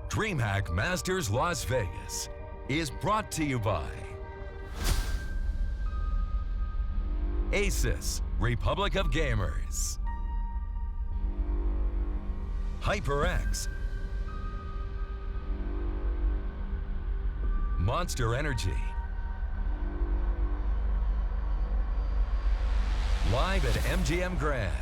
DreamHack Masters Las Vegas is brought to you by Asus, Republic of Gamers, HyperX, Monster Energy, live at MGM Grand.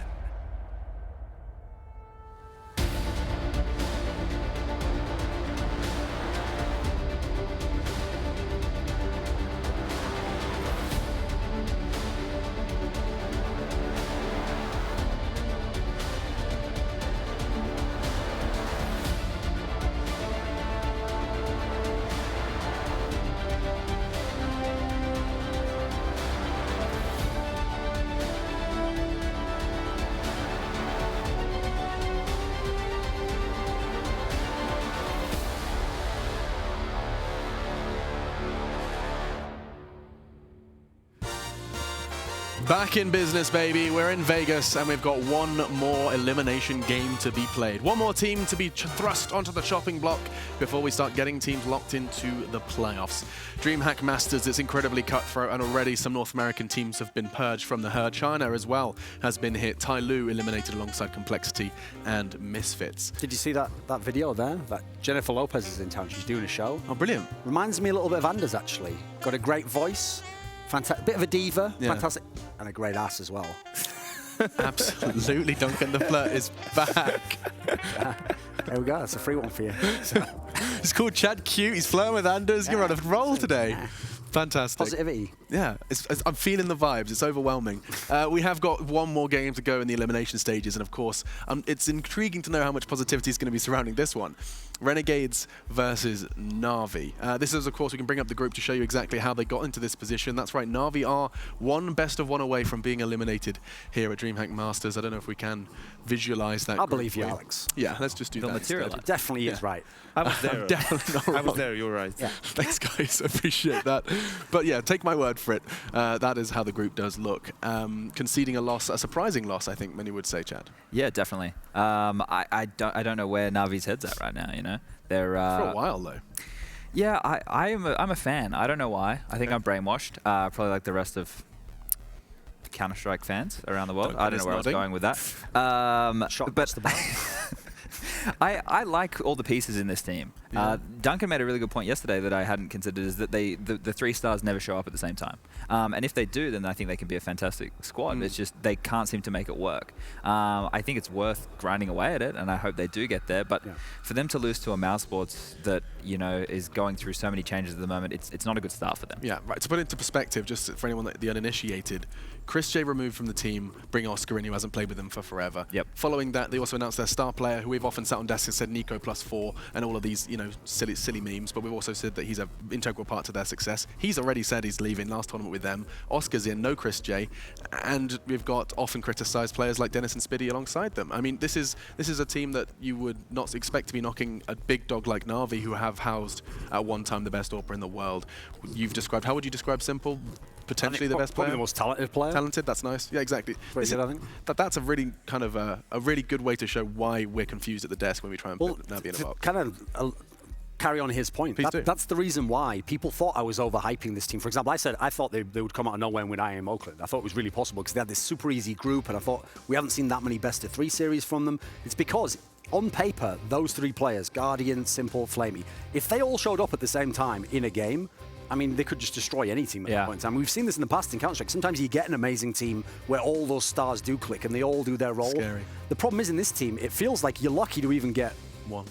Back in business, baby. We're in Vegas, and we've got one more elimination game to be played. One more team to be thrust onto the chopping block before we start getting teams locked into the playoffs. DreamHack Masters is incredibly cutthroat, and already some North American teams have been purged from the herd. China as well has been hit. Tai Lu eliminated alongside Complexity and Misfits. Did you see that video there? That Jennifer Lopez is in town. She's doing a show. Oh, brilliant. Reminds me a little bit of Anders, actually. Got a great voice. Fantastic, bit of a diva, yeah. Fantastic, and a great ass as well. Absolutely, Duncan the Flirt is back. There we go, that's a free one for you. It's called Chad Cute, he's flirting with Anders, you're on a roll today. Fantastic. Positivity. Yeah, I'm feeling the vibes. It's overwhelming. We have got one more game to go in the elimination stages, and of course, it's intriguing to know how much positivity is going to be surrounding this one. Renegades versus Na'Vi. This is, of course, we can bring up the group to show you exactly how they got into this position. That's right, Na'Vi are one best of one away from being eliminated here at DreamHack Masters. I don't know if we can visualize that. I believe you, Alex. Yeah, let's just do that. Material. It definitely is right. I was there. Definitely not wrong. I was there, you're right. Yeah. Thanks, guys. Appreciate that. But yeah, take my word for it. That is how the group does look. Conceding a loss, a surprising loss, I think many would say, Chad. Yeah, definitely. I don't know where Na'Vi's head's at right now. You know, they're for a while though. Yeah, I'm a fan. I don't know why. I think I'm brainwashed. Probably like the rest of Counter-Strike fans around the world. I don't know where I was going with that. I like all the pieces in this team. Yeah. Duncan made a really good point yesterday that I hadn't considered, is that the 3 stars never show up at the same time. And if they do, then I think they can be a fantastic squad. It's just they can't seem to make it work. I think it's worth grinding away at it, and I hope they do get there. But for them to lose to a Mouse Sports that, you know, is going through so many changes at the moment, it's not a good start for them. Yeah, right. To put it into perspective, just for anyone the uninitiated, Chris J removed from the team, bring Oscar in, who hasn't played with them for forever. Yep. Following that, they also announced their star player, who we've often sat on desk and said Nico +4, and all of these, you know, silly memes, but we've also said that he's an integral part to their success. He's already said he's leaving last tournament with them. Oscar's in, no Chris J, and we've got often criticised players like Dennis and Spiddy alongside them. I mean, this is a team that you would not expect to be knocking a big dog like Na'Vi, who have housed at one time the best AWPer in the world. You've described, how would you describe Simple? Potentially the best player? Probably the most talented player. Talented, that's nice. Yeah, exactly. Very good, I think. That's a really kind of a really good way to show why we're confused at the desk when we try and put Na'Vi in a box. Kind of carry on his point. That's the reason why people thought I was overhyping this team. For example, I thought they would come out of nowhere and win IM Oakland. I thought it was really possible because they had this super easy group, and I thought we haven't seen that many best-of-3 series from them. It's because on paper, those 3 players, Guardian, Simple, Flamey, if they all showed up at the same time in a game, I mean, they could just destroy any team at that point in time. We've seen this in the past in Counter-Strike. Sometimes you get an amazing team where all those stars do click and they all do their role. Scary. The problem is in this team, it feels like you're lucky to even get one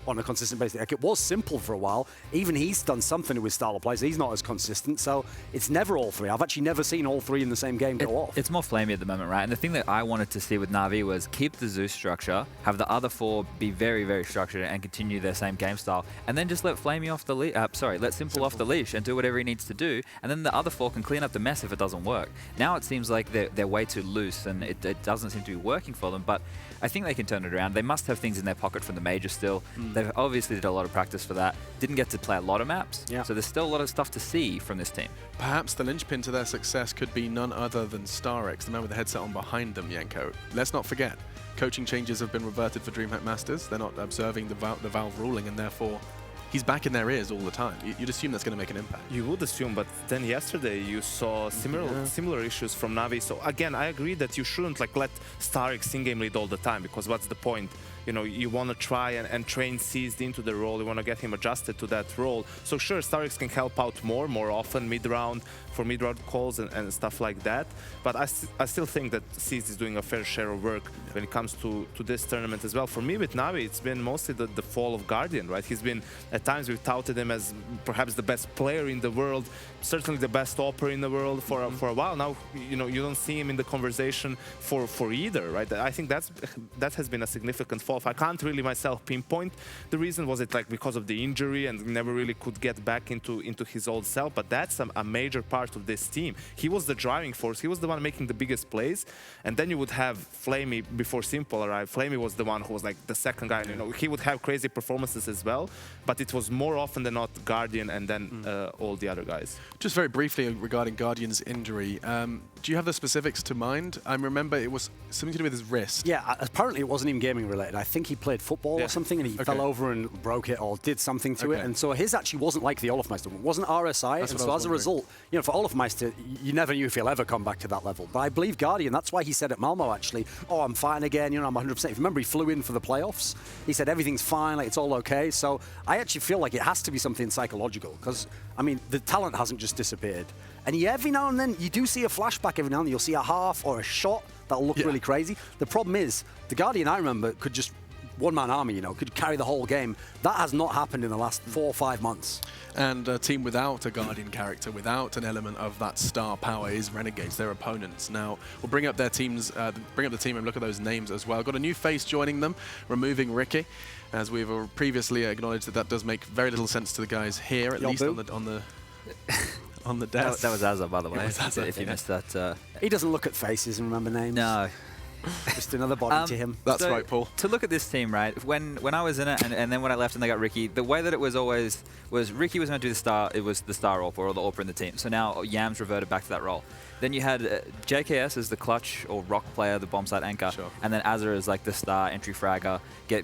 on a consistent basis. Like, it was Simple for a while. Even he's done something with his style of play, so he's not as consistent. So it's never all 3. I've actually never seen all 3 in the same game go off. It's more flamey at the moment, right? And the thing that I wanted to see with Na'Vi was keep the Zeus structure, have the other 4 be very, very structured and continue their same game style, and then just let Flamey off the leash. Let Simple off the leash and do whatever he needs to do, and then the other 4 can clean up the mess if it doesn't work. Now it seems like they're way too loose, and it doesn't seem to be working for them. But I think they can turn it around. They must have things in their pocket from the major still. They've obviously did a lot of practice for that. Didn't get to play a lot of maps, so there's still a lot of stuff to see from this team. Perhaps the linchpin to their success could be none other than StarX, the man with the headset on behind them, Yanko. Let's not forget, coaching changes have been reverted for DreamHack Masters. They're not observing the Valve ruling, and therefore he's back in their ears all the time. You'd assume that's going to make an impact. You would assume, but then yesterday you saw similar issues from Na'Vi. So again, I agree that you shouldn't like let StarX in-game lead all the time, because what's the point? You know, you want to try and train Seized into the role. You want to get him adjusted to that role. So sure, StarX can help out more often mid-round for mid-round calls and stuff like that. But I still think that Seized is doing a fair share of work when it comes to this tournament as well. For me with Na'Vi, it's been mostly the fall of Guardian, right? He's been, at times we've touted him as perhaps the best player in the world, certainly the best opera in the world for a while. Now, you know, you don't see him in the conversation for either, right? I think that has been a significant fall. I can't really myself pinpoint the reason. Was it like because of the injury and never really could get back into his old self? But that's a major part of this team. He was the driving force. He was the one making the biggest plays. And then you would have Flamey before Simple arrived. Flamey was the one who was like the second guy. You know, he would have crazy performances as well, but it was more often than not Guardian and then all the other guys. Just very briefly regarding Guardian's injury, do you have the specifics to mind? I remember it was something to do with his wrist. Yeah, apparently it wasn't even gaming related. I think he played football or something, and he fell over and broke it or did something to it. And so his actually wasn't like the Olafmeister one. It wasn't RSI, and so as a result, you know, for Olafmeister, you never knew if he'll ever come back to that level. But I believe Guardian, that's why he said at Malmo actually, oh, I'm fine again, you know, I'm 100%. If you remember, he flew in for the playoffs. He said everything's fine, like it's all okay. So I actually feel like it has to be something psychological, because, I mean, the talent hasn't just disappeared. And every now and then, you do see a flashback every now and then. You'll see a half or a shot that'll look really crazy. The problem is, the Guardian, I remember, could just one-man army, you know, could carry the whole game. That has not happened in the last 4 or 5 months. And a team without a Guardian character, without an element of that star power, is Renegades, their opponents. Now, we'll bring up their teams, bring up the team and look at those names as well. Got a new face joining them, removing Ricky. As we've previously acknowledged, that does make very little sense to the guys here, at least on the on the desk. That was Azza, by the way, if you missed that. He doesn't look at faces and remember names. No. Just another body to him. That's right, Paul. To look at this team, right, when I was in it and then when I left and they got Ricky, the way that it was always was Ricky was meant to do the star, it was the star AWPer or the AWPer in the team. So now Yams reverted back to that role. Then you had JKS as the clutch or rock player, the bomb site anchor, and then Azza as like the star entry fragger,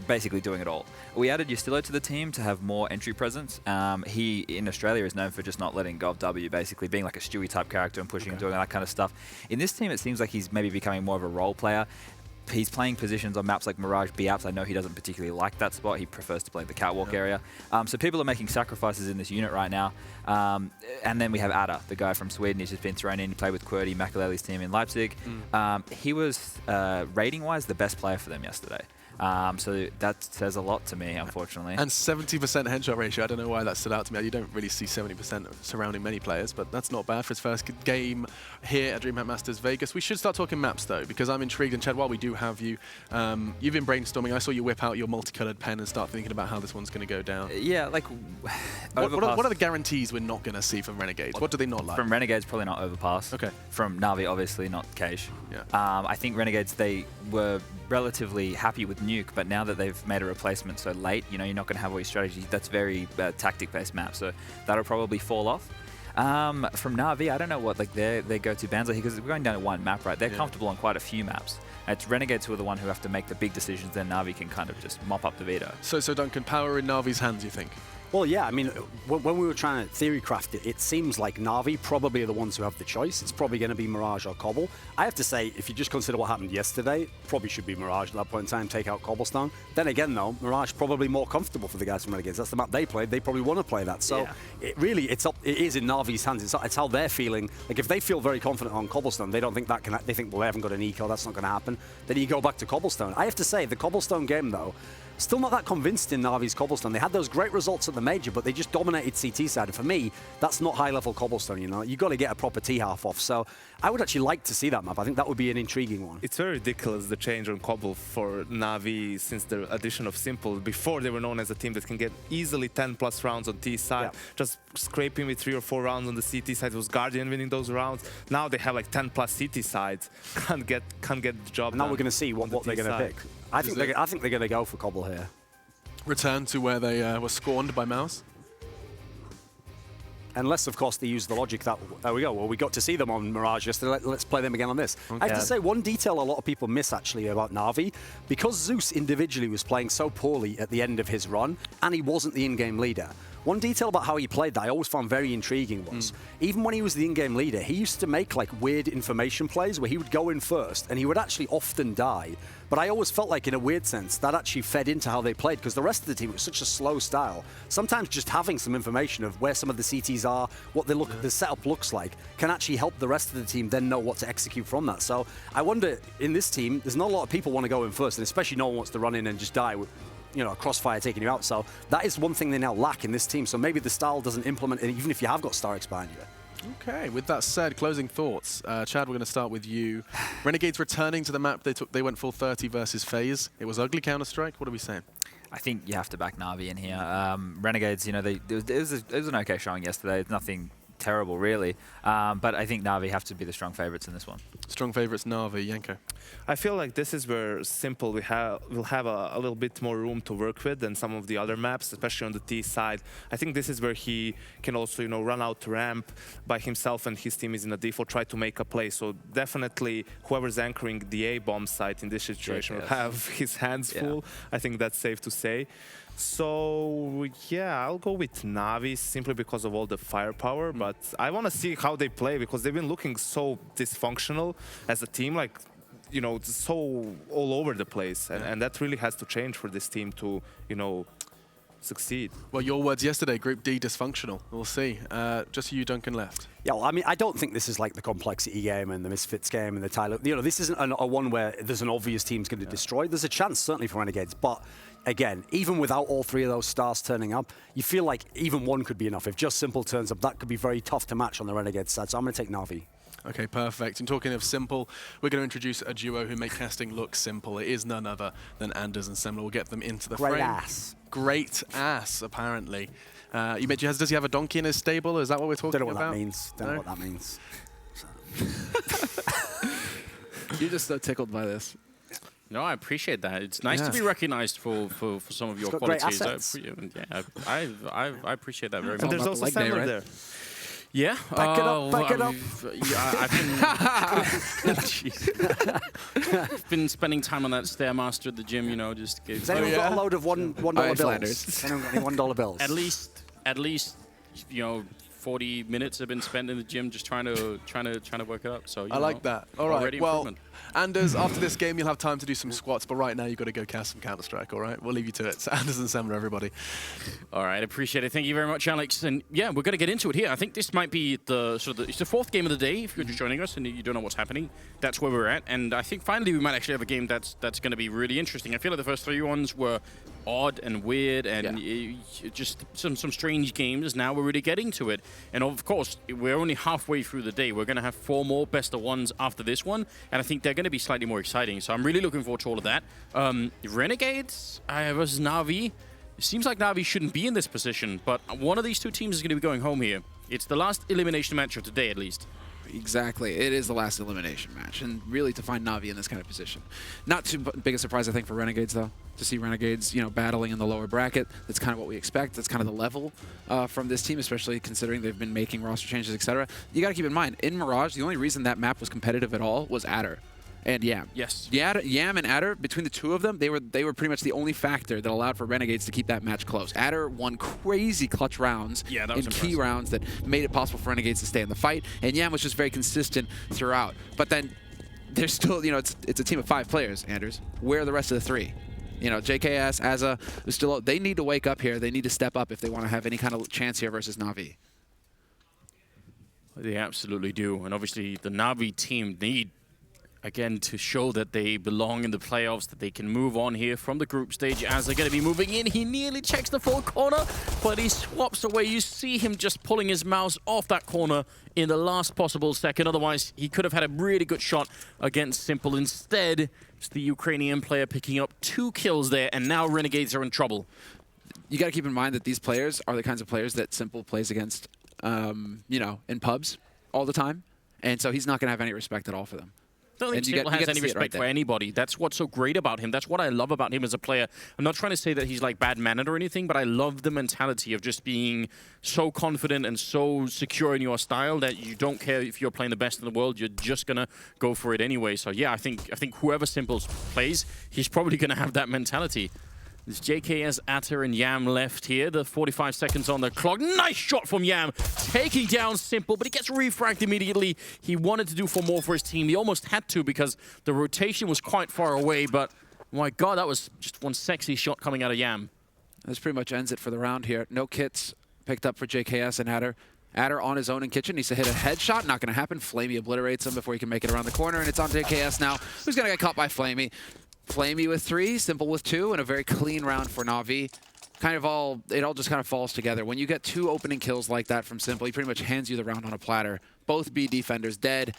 basically doing it all. We added Justillo to the team to have more entry presence. He, in Australia, is known for just not letting go of W, basically being like a Stewie type character and pushing and doing that kind of stuff. In this team, it seems like he's maybe becoming more of a role player. He's playing positions on maps like Mirage B-Apps. I know he doesn't particularly like that spot. He prefers to play the catwalk area. So people are making sacrifices in this unit right now. And then we have Ada, the guy from Sweden. He's just been thrown in. He played with Qwerty, Makaleli's team in Leipzig. He was, rating-wise, the best player for them yesterday. So that says a lot to me, unfortunately. And 70% headshot ratio. I don't know why that stood out to me. You don't really see 70% surrounding many players, but that's not bad for his first game here at DreamHack Masters Vegas. We should start talking maps, though, because I'm intrigued. And Chad, while we do have you, you've been brainstorming. I saw you whip out your multicolored pen and start thinking about how this one's going to go down. Yeah, like... What are the guarantees we're not going to see from Renegades? What do they not like? From Renegades, probably not Overpass. Okay. From Na'Vi, obviously not Cage. Yeah. I think Renegades, they were relatively happy with Nuke, but now that they've made a replacement so late, you know, you're not going to have all your strategy. That's very tactic-based map, so that'll probably fall off. From Na'Vi, I don't know what like their go-to bans are here, because we're going down to one map, right? They're comfortable on quite a few maps. It's Renegades who are the one who have to make the big decisions, then Na'Vi can kind of just mop up the veto. So Duncan, power in Na'Vi's hands, you think? Well, yeah, I mean, when we were trying to theory craft it, it seems like Na'Vi probably are the ones who have the choice. It's probably going to be Mirage or Cobble. I have to say, if you just consider what happened yesterday, probably should be Mirage at that point in time, take out Cobblestone. Then again, though, Mirage probably more comfortable for the guys from Renegades. That's the map they played. They probably want to play that. So it is in Na'Vi's hands. It's how they're feeling. Like, if they feel very confident on Cobblestone, they don't think that can. They think, well, they haven't got an eco. That's not going to happen. Then you go back to Cobblestone. I have to say, the Cobblestone game, though, still not that convinced in Na'Vi's Cobblestone. They had those great results at the major, but they just dominated CT side. And for me, that's not high-level Cobblestone, you know. You've got to get a proper T-half off. So I would actually like to see that map. I think that would be an intriguing one. It's very ridiculous, the change on Cobble for Na'Vi since the addition of Simple. Before, they were known as a team that can get easily 10+ rounds on T side. Yeah. Just scraping with 3 or 4 rounds on the CT side. It was Guardian winning those rounds. Now they have like 10+ CT sides. Can't get the job done. Now we're going to see what they're going to pick. I think they're going to go for Cobble here. Return to where they were scorned by Mouse? Unless, of course, they use the logic that, there we go, well, we got to see them on Mirage yesterday, let's play them again on this. I have to say, one detail a lot of people miss, actually, about Na'Vi, because Zeus individually was playing so poorly at the end of his run, and he wasn't the in-game leader. One detail about how he played that I always found very intriguing was, even when he was the in-game leader, he used to make like weird information plays where he would go in first, and he would actually often die. But I always felt like, in a weird sense, that actually fed into how they played, because the rest of the team was such a slow style. Sometimes just having some information of where some of the CTs are, what they look, the setup looks like, can actually help the rest of the team then know what to execute from that. So I wonder, in this team, there's not a lot of people want to go in first, and especially no one wants to run in and just die with, you know, a crossfire taking you out. So that is one thing they now lack in this team. So maybe the style doesn't implement it, even if you have got Starix behind you. Okay, with that said, closing thoughts. Chad, we're going to start with you. Renegades returning to the map. They went full 30 versus FaZe. It was ugly Counter-Strike. What are we saying? I think you have to back Na'Vi in here. Renegades, you know, it was an okay showing yesterday. It's nothing terrible, really. But I think Na'Vi have to be the strong favorites in this one. Strong favorites, Na'Vi. Yanko? I feel like this is where Simple will have a little bit more room to work with than some of the other maps, especially on the T side. I think this is where he can also, you know, run out to ramp by himself, and his team is in a default, try to make a play. So definitely whoever's anchoring the A-bomb site in this situation will have his hands full. I think that's safe to say. So yeah, I'll go with Na'Vi simply because of all the firepower, but I want to see how they play, because they've been looking so dysfunctional as a team, like, you know, so all over the place, and that really has to change for this team to, you know, succeed. Well, your words yesterday, Group D dysfunctional. We'll see. Just you, Duncan, left. Yeah, well, I mean, I don't think this is like the complexity game and the Misfits game and the Tyler. You know, this isn't a one where there's an obvious team's going to destroy. There's a chance, certainly, for Renegades, but again, even without all three of those stars turning up, you feel like even one could be enough. If just Simple turns up, that could be very tough to match on the Renegades side, so I'm going to take Na'Vi. Okay, perfect. And talking of simple, we're going to introduce a duo who make casting look simple. It is none other than Anders and Semler. We'll get them into the frame. Great ass. Great ass, apparently. Does he have a donkey in his stable? Is that what we're talking about? Don't know what that means. Don't know what that means. You're just so tickled by this. No, I appreciate that. It's nice to be recognized for some of your qualities. I appreciate that very much. And there's also Semler there. Yeah. Back it up, back it up. Yeah, I've been spending time on that Stairmaster at the gym, you know, just... Has anyone got a load of $1 bills? Has anyone got any $1 bills? At least, you know, 40 minutes have been spent in the gym just trying to work it up. So I like that. All right. Well, Anders, after this game, you'll have time to do some squats, but right now you've got to go cast some Counter-Strike, all right? We'll leave you to it. So Anders and Semler, everybody. All right, appreciate it. Thank you very much, Alex. And yeah, we're going to get into it here. I think this might be it's the fourth game of the day. If you're just joining us and you don't know what's happening, that's where we're at. And I think finally we might actually have a game that's going to be really interesting. I feel like the first three ones were odd and weird and just some strange games. Now we're really getting to it. And of course, we're only halfway through the day. We're going to have 4 more best of ones after this one. And I think they're going to be slightly more exciting. So I'm really looking forward to all of that. Renegades versus Na'Vi. It seems like Na'Vi shouldn't be in this position, but one of these two teams is going to be going home here. It's the last elimination match of today, at least. Exactly. It is the last elimination match, and really to find Na'Vi in this kind of position. Not too big a surprise, I think, for Renegades, though, to see Renegades, you know, battling in the lower bracket. That's kind of what we expect. That's kind of the level from this team, especially considering they've been making roster changes, etc. You got to keep in mind, in Mirage, the only reason that map was competitive at all was Adder and Yam. Yes. Yam and Adder, between the two of them, they were pretty much the only factor that allowed for Renegades to keep that match close. Adder won crazy clutch rounds in key rounds that made it possible for Renegades to stay in the fight, and Yam was just very consistent throughout. But then there's still, you know, it's a team of 5 players, Anders. Where are the rest of the 3? You know, JKS, Azza, still, they need to wake up here. They need to step up if they want to have any kind of chance here versus Na'Vi. They absolutely do. And obviously the Na'Vi team need, again, to show that they belong in the playoffs, that they can move on here from the group stage as they're going to be moving in. He nearly checks the 4 corner, but he swaps away. You see him just pulling his mouse off that corner in the last possible second. Otherwise, he could have had a really good shot against Simple. Instead, it's the Ukrainian player picking up 2 kills there, and now Renegades are in trouble. You got to keep in mind that these players are the kinds of players that Simple plays against, you know, in pubs all the time. And so he's not going to have any respect at all for them. don't think And you Simple get has to any see it right respect for there. anybody. That's what's so great about him. That's what I love about him as a player. I'm not trying to say that he's like bad-mannered or anything, but I love the mentality of just being so confident and so secure in your style that you don't care if you're playing the best in the world. You're just gonna go for it anyway. So yeah, I think whoever Simple plays, he's probably gonna have that mentality. There's JKS, Atter, and Yam left here. The 45 seconds on the clock. Nice shot from Yam, taking down Simple, but he gets refragged immediately. He wanted to do more for his team. He almost had to because the rotation was quite far away, but my God, that was just one sexy shot coming out of Yam. This pretty much ends it for the round here. No kits picked up for JKS and Atter. Atter on his own in kitchen needs to hit a headshot. Not going to happen. Flamey obliterates him before he can make it around the corner, and it's on JKS now, who's going to get caught by Flamey. Flamey with 3, Simple with 2, and a very clean round for Na'Vi. It all just kind of falls together. When you get 2 opening kills like that from Simple, he pretty much hands you the round on a platter. Both B defenders dead,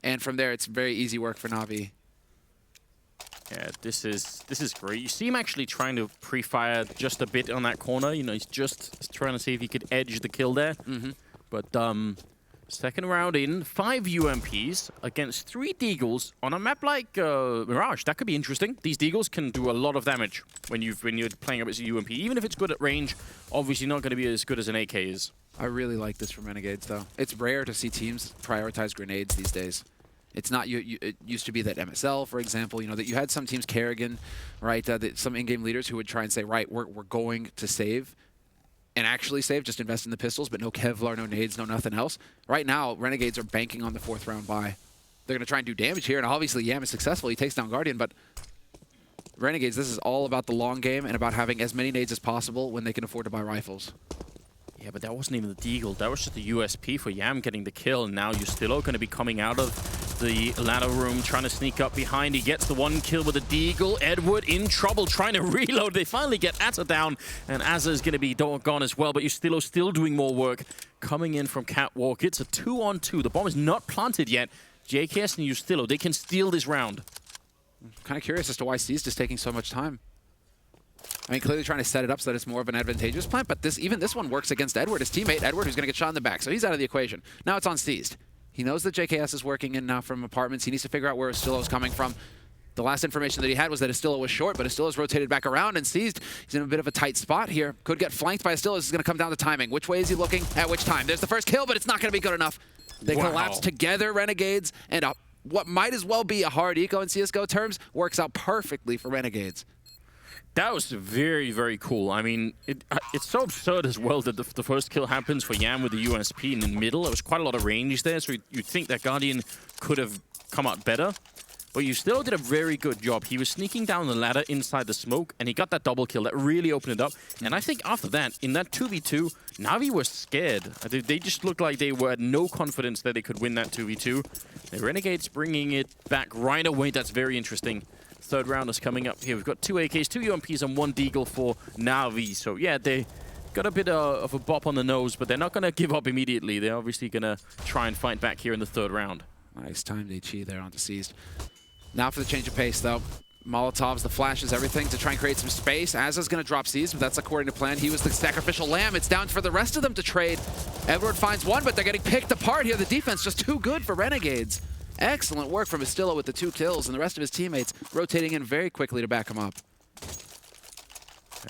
and from there it's very easy work for Na'Vi. Yeah, this is great. You see him actually trying to pre-fire just a bit on that corner. You know, he's just trying to see if he could edge the kill there. But second round in, 5 UMPs against 3 Deagles on a map like Mirage. That could be interesting. These Deagles can do a lot of damage when you're playing up as a UMP. Even if it's good at range, obviously not going to be as good as an AK is. I really like this from Renegades, though. It's rare to see teams prioritize grenades these days. It's not, it used to be that MSL, for example, you know, that you had some teams, Kerrigan, right, some in-game leaders who would try and say, right, we're going to save. And actually save, just invest in the pistols, but no Kevlar, no nades, no nothing else. Right now, Renegades are banking on the 4th round buy. They're going to try and do damage here, and obviously Yam is successful. He takes down Guardian, but Renegades, this is all about the long game and about having as many nades as possible when they can afford to buy rifles. Yeah, but that wasn't even the Deagle. That was just the USP for Yam getting the kill. And now Justillo going to be coming out of the ladder room, trying to sneak up behind. He gets the 1 kill with the Deagle. Edward in trouble, trying to reload. They finally get Atta down, and Azza's going to be gone as well. But Justillo still doing more work. Coming in from Catwalk. It's a 2-on-2. The bomb is not planted yet. JKS and Justillo, they can steal this round. Kind of curious as to why Seized is taking so much time. I mean, clearly trying to set it up so that it's more of an advantageous plant, but even this one works against Edward, his teammate, Edward, who's going to get shot in the back. So he's out of the equation. Now it's on Seized. He knows that JKS is working in now from apartments. He needs to figure out where Astillo is coming from. The last information that he had was that Astillo was short, but Astillo's rotated back around, and Seized, he's in a bit of a tight spot here. Could get flanked by Astillo. This is going to come down to timing. Which way is he looking? At which time? There's the first kill, but it's not going to be good enough. They collapse together, Renegades, and what might as well be a hard eco in CSGO terms works out perfectly for Renegades. That was very, very cool. I mean, it's so absurd as well that the first kill happens for Yam with the USP in the middle. There was quite a lot of range there, so you'd think that Guardian could have come out better. But you still did a very good job. He was sneaking down the ladder inside the smoke, and he got that double kill that really opened it up. And I think after that, in that 2v2, Na'Vi was scared. They just looked like they had no confidence that they could win that 2v2. The Renegades bringing it back right away. That's very interesting. Third round is coming up here. We've got 2 AKs, 2 UMPs, and 1 Deagle for Na'Vi. So yeah, they got a bit of a bop on the nose, but they're not going to give up immediately. They're obviously going to try and fight back here in the 3rd round. Nice timed HE there onto Seized. Now for the change of pace, though. Molotovs, the flashes, everything to try and create some space. Azza's going to drop Seized, but that's according to plan. He was the sacrificial lamb. It's down for the rest of them to trade. Edward finds 1, but they're getting picked apart here. The defense just too good for Renegades. Excellent work from Astillo with the 2 kills, and the rest of his teammates rotating in very quickly to back him up.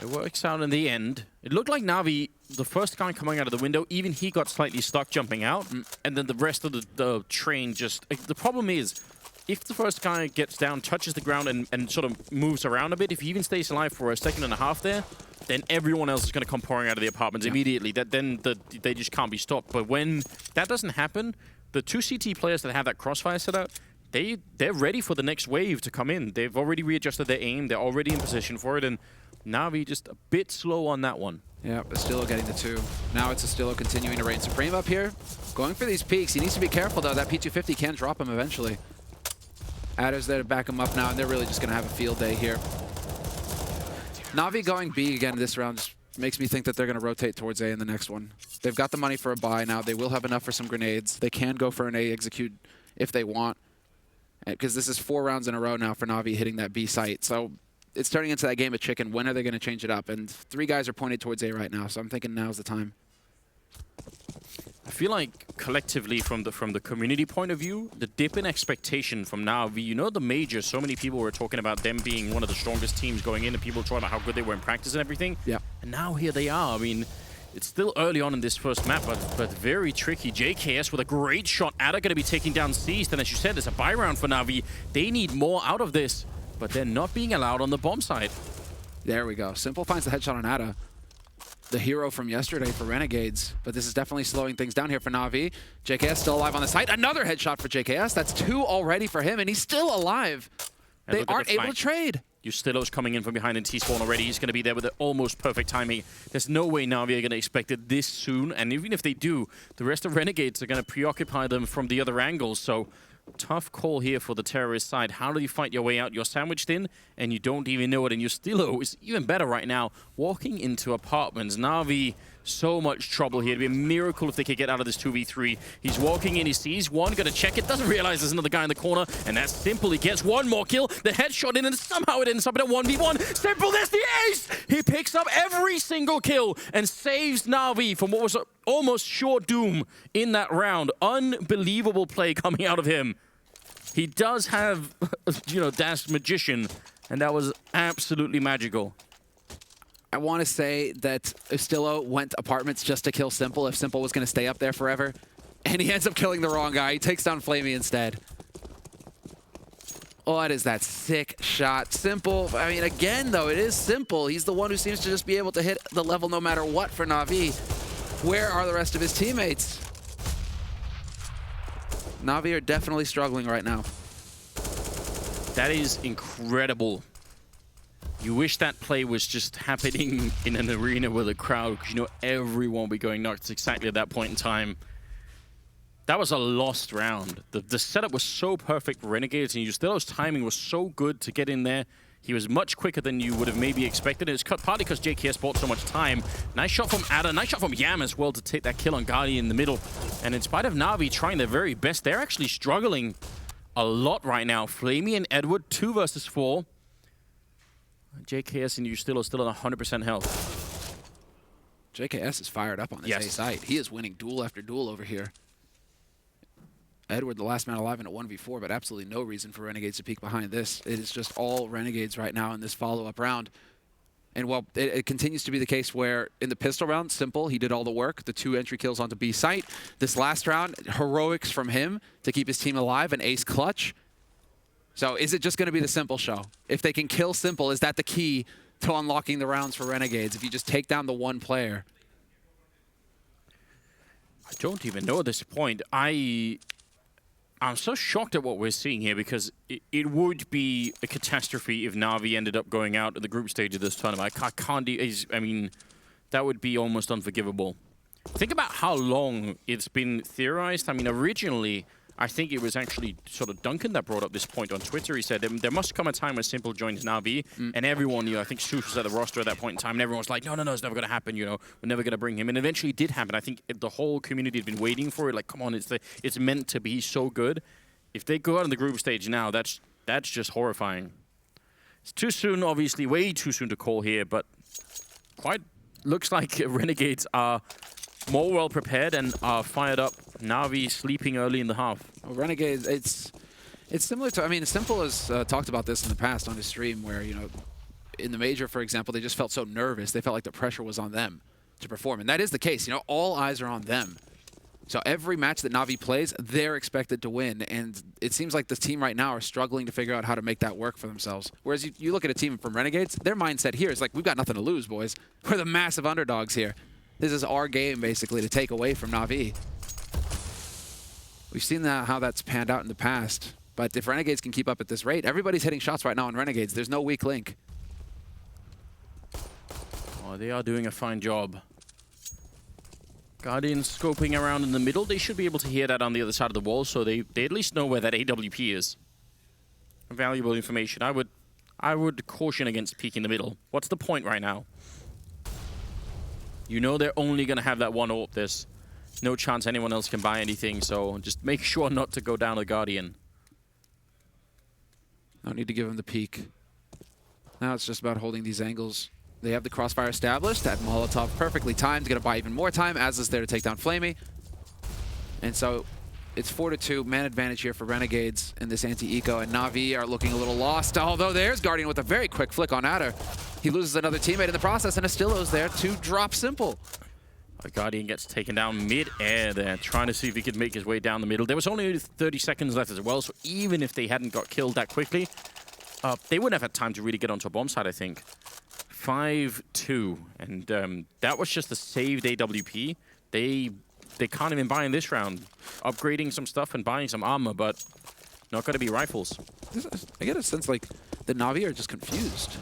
It works out in the end. It looked like Na'Vi, the first guy coming out of the window, even he got slightly stuck jumping out, and then the rest of the train just... The problem is, if the first guy gets down, touches the ground, and sort of moves around a bit, if he even stays alive for a second and a half there, then everyone else is going to come pouring out of the apartments immediately. They just can't be stopped. But when that doesn't happen, the 2 CT players that have that crossfire set up, they're ready for the next wave to come in. They've already readjusted their aim. They're already in position for it, and Na'Vi just a bit slow on that one. Yeah, Astillo getting the 2. Now it's Astillo continuing to reign supreme up here. Going for these peaks. He needs to be careful, though. That P250 can drop him eventually. Adder's there to back him up now, and they're really just going to have a field day here. Na'Vi going B again this round just makes me think that they're going to rotate towards A in the next one. They've got the money for a buy now. They will have enough for some grenades. They can go for an A execute if they want, because this is 4 rounds in a row now for Na'Vi hitting that B site. So it's turning into that game of chicken. When are they going to change it up? And 3 guys are pointed towards A right now, so I'm thinking now's the time. I feel like collectively from the community point of view, the dip in expectation from Na'Vi, you know, the major, so many people were talking about them being one of the strongest teams going in, and people talking about how good they were in practice and everything. Yeah. And now here they are. I mean, it's still early on in this first map, but very tricky. JKS with a great shot. Ada going to be taking down Seized, and as you said, it's a buy round for Na'Vi. They need more out of this, but they're not being allowed on the bomb side. There we go. Simple finds the headshot on Ada, the hero from yesterday for Renegades, but this is definitely slowing things down here for Na'Vi. JKS still alive on the site. Another headshot for JKS. That's 2 already for him, and he's still alive. And they aren't able to trade. Yustilo's coming in from behind in T-spawn already. He's going to be there with the almost perfect timing. There's no way Na'Vi are going to expect it this soon, and even if they do, the rest of Renegades are going to preoccupy them from the other angles, so tough call here for the terrorist side. How do you fight your way out? You're sandwiched in, and you don't even know it, and Yustilo is even better right now, walking into apartments. Na'Vi, so much trouble here. It'd be a miracle if they could get out of this 2v3. He's walking in, he sees one, gonna check it, doesn't realize there's another guy in the corner, and that's Simple. He gets one more kill, the headshot in, and somehow it ends up in a 1v1. Simple, there's the ace! He picks up every single kill and saves Na'Vi from what was almost sure doom in that round. Unbelievable play coming out of him. He does have, you know, Dash Magician, and that was absolutely magical. I want to say that Ustilo went apartments just to kill Simple if Simple was going to stay up there forever. And he ends up killing the wrong guy. He takes down Flamey instead. What is that sick shot? Simple, I mean, again, though, it is Simple. He's the one who seems to just be able to hit the level no matter what for Na'Vi. Where are the rest of his teammates? Na'Vi are definitely struggling right now. That is incredible. You wish that play was just happening in an arena with a crowd, because you know everyone will be going nuts exactly at that point in time. That was a lost round. The setup was so perfect for Renegades, and Justilo's timing was so good to get in there. He was much quicker than you would have maybe expected. It's partly because JKS bought so much time. Nice shot from Ada, nice shot from Yam as well to take that kill on Guardian in the middle. And in spite of Na'Vi trying their very best, they're actually struggling a lot right now. Flamey and Edward, 2 versus 4. JKS and Justilo still on 100% health. JKS is fired up on this A site. He is winning duel after duel over here. Edward, the last man alive in a 1v4, but absolutely no reason for Renegades to peek behind this. It is just all Renegades right now in this follow-up round. And while it continues to be the case where in the pistol round, Simple, he did all the work, the 2 entry kills onto B site. This last round, heroics from him to keep his team alive, an ace clutch. So is it just going to be the Simple show? If they can kill Simple, is that the key to unlocking the rounds for Renegades? If you just take down the one player? I don't even know at this point. I'm so shocked at what we're seeing here, because it would be a catastrophe if Na'Vi ended up going out at the group stage of this tournament. I mean, that would be almost unforgivable. Think about how long it's been theorized. I mean, originally, I think it was actually sort of Duncan that brought up this point on Twitter. He said there must come a time when Simple joins Na'Vi, and everyone, you know, I think Seuss was at the roster at that point in time, and everyone was like, no, it's never going to happen, you know, we're never going to bring him. And eventually it did happen. I think the whole community had been waiting for it, like, come on, it's meant to be so good. If they go out on the group stage now, that's just horrifying. It's too soon, obviously, way too soon to call here, but quite looks like Renegades are more well prepared and are fired up. Na'Vi sleeping early in the half. Well, Renegades, it's similar to, I mean, Simple has talked about this in the past on his stream where, you know, in the major, for example, they just felt so nervous. They felt like the pressure was on them to perform. And that is the case. You know, all eyes are on them. So every match that Na'Vi plays, they're expected to win. And it seems like this team right now are struggling to figure out how to make that work for themselves. Whereas you look at a team from Renegades, their mindset here is like, we've got nothing to lose, boys. We're the massive underdogs here. This is our game, basically, to take away from Na'Vi. We've seen how that's panned out in the past. But if Renegades can keep up at this rate, everybody's hitting shots right now on Renegades. There's no weak link. Oh, they are doing a fine job. Guardians scoping around in the middle. They should be able to hear that on the other side of the wall, so they at least know where that AWP is. Valuable information. I would caution against peeking the middle. What's the point right now? You know they're only going to have that one AWP. There's no chance anyone else can buy anything, so just make sure not to go down the Guardian. No need to give him the peek. Now it's just about holding these angles. They have the crossfire established. That Molotov perfectly timed. Going to buy even more time. Az is there to take down Flamey. And so it's 4-2, man advantage here for Renegades in this anti-eco, and Na'Vi are looking a little lost, although there's Guardian with a very quick flick on Adder. He loses another teammate in the process, and Astillo's there to drop Simple. Guardian gets taken down mid-air there, trying to see if he could make his way down the middle. There was only 30 seconds left as well, so even if they hadn't got killed that quickly, they wouldn't have had time to really get onto a bomb site, I think. 5-2, and that was just a saved AWP. They can't even buy in this round. Upgrading some stuff and buying some armor, but not going to be rifles. I get a sense like the Na'Vi are just confused.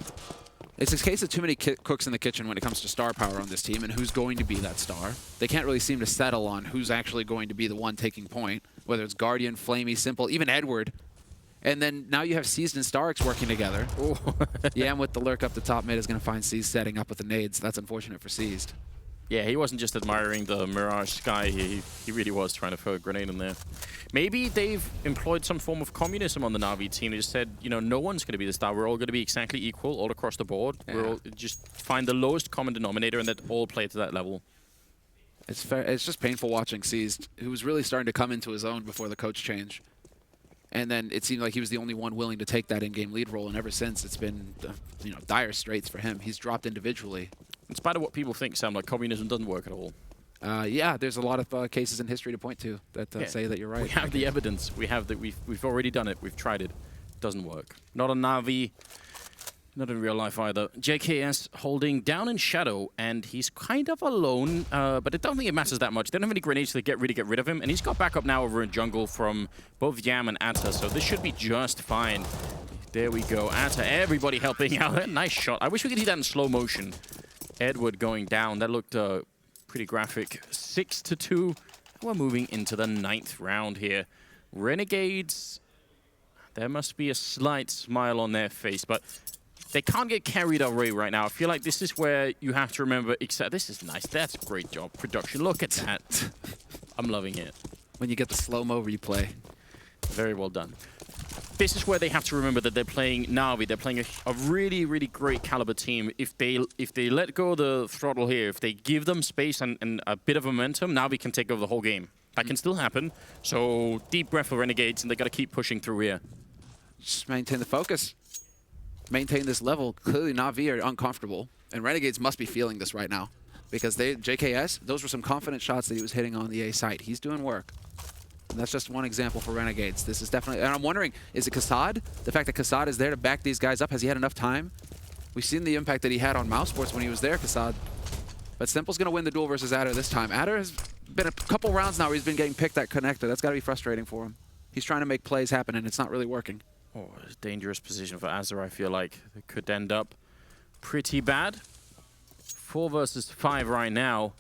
It's a case of too many cooks in the kitchen when it comes to star power on this team and who's going to be that star. They can't really seem to settle on who's actually going to be the one taking point, whether it's Guardian, Flamey, Simple, even Edward. And then now you have Seized and Starix working together. Yam with the lurk up the top mid is going to find Seized setting up with the nades. That's unfortunate for Seized. Yeah, he wasn't just admiring the Mirage sky, he really was trying to throw a grenade in there. Maybe they've employed some form of communism on the Na'Vi team. They just said, you know, no one's going to be the star. We're all going to be exactly equal all across the board. Yeah. We're all just find the lowest common denominator and then all play to that level. It's fair. It's just painful watching Seized, who was really starting to come into his own before the coach change. And then it seemed like he was the only one willing to take that in-game lead role, and ever since it's been, you know, dire straits for him. He's dropped individually. In spite of what people think, Sam, like communism doesn't work at all. Yeah, there's a lot of cases in history to point to that say that you're right. We have the evidence. We have that. We've already done it. We've tried it. It doesn't work. Not on Na'Vi. Not in real life either. JKS holding down in shadow, and he's kind of alone, but I don't think it matters that much. They don't have any grenades to really get rid of him, and he's got backup now over in jungle from both Yam and Atta, so this should be just fine. There we go. Atta, everybody helping out. Nice shot. I wish we could see that in slow motion. Edward going down. That looked pretty graphic. 6-2. We're moving into the 9th round here. Renegades, there must be a slight smile on their face, but they can't get carried away right now. I feel like this is where you have to remember, this is nice. That's a great job. Production. Look at that. I'm loving it. When you get the slow-mo replay. Very well done. This is where they have to remember that they're playing Na'Vi. They're playing a really, really great caliber team. If they let go of the throttle here, if they give them space and a bit of momentum, Na'Vi can take over the whole game. That can still happen. So deep breath for Renegades, and they got to keep pushing through here. Just maintain the focus. Maintain this level. Clearly Na'Vi are uncomfortable, and Renegades must be feeling this right now. Because JKS, those were some confident shots that he was hitting on the A site. He's doing work. And that's just one example for Renegades. This is definitely, and I'm wondering, is it Kassad? The fact that Kassad is there to back these guys up, has he had enough time? We've seen the impact that he had on Mousesports when he was there, Kassad. But Simple's going to win the duel versus Adder this time. Adder has been a couple rounds now where he's been getting picked at connector. That's got to be frustrating for him. He's trying to make plays happen, and it's not really working. Oh, it's a dangerous position for Azar, I feel like. It could end up pretty bad. 4 versus 5 right now.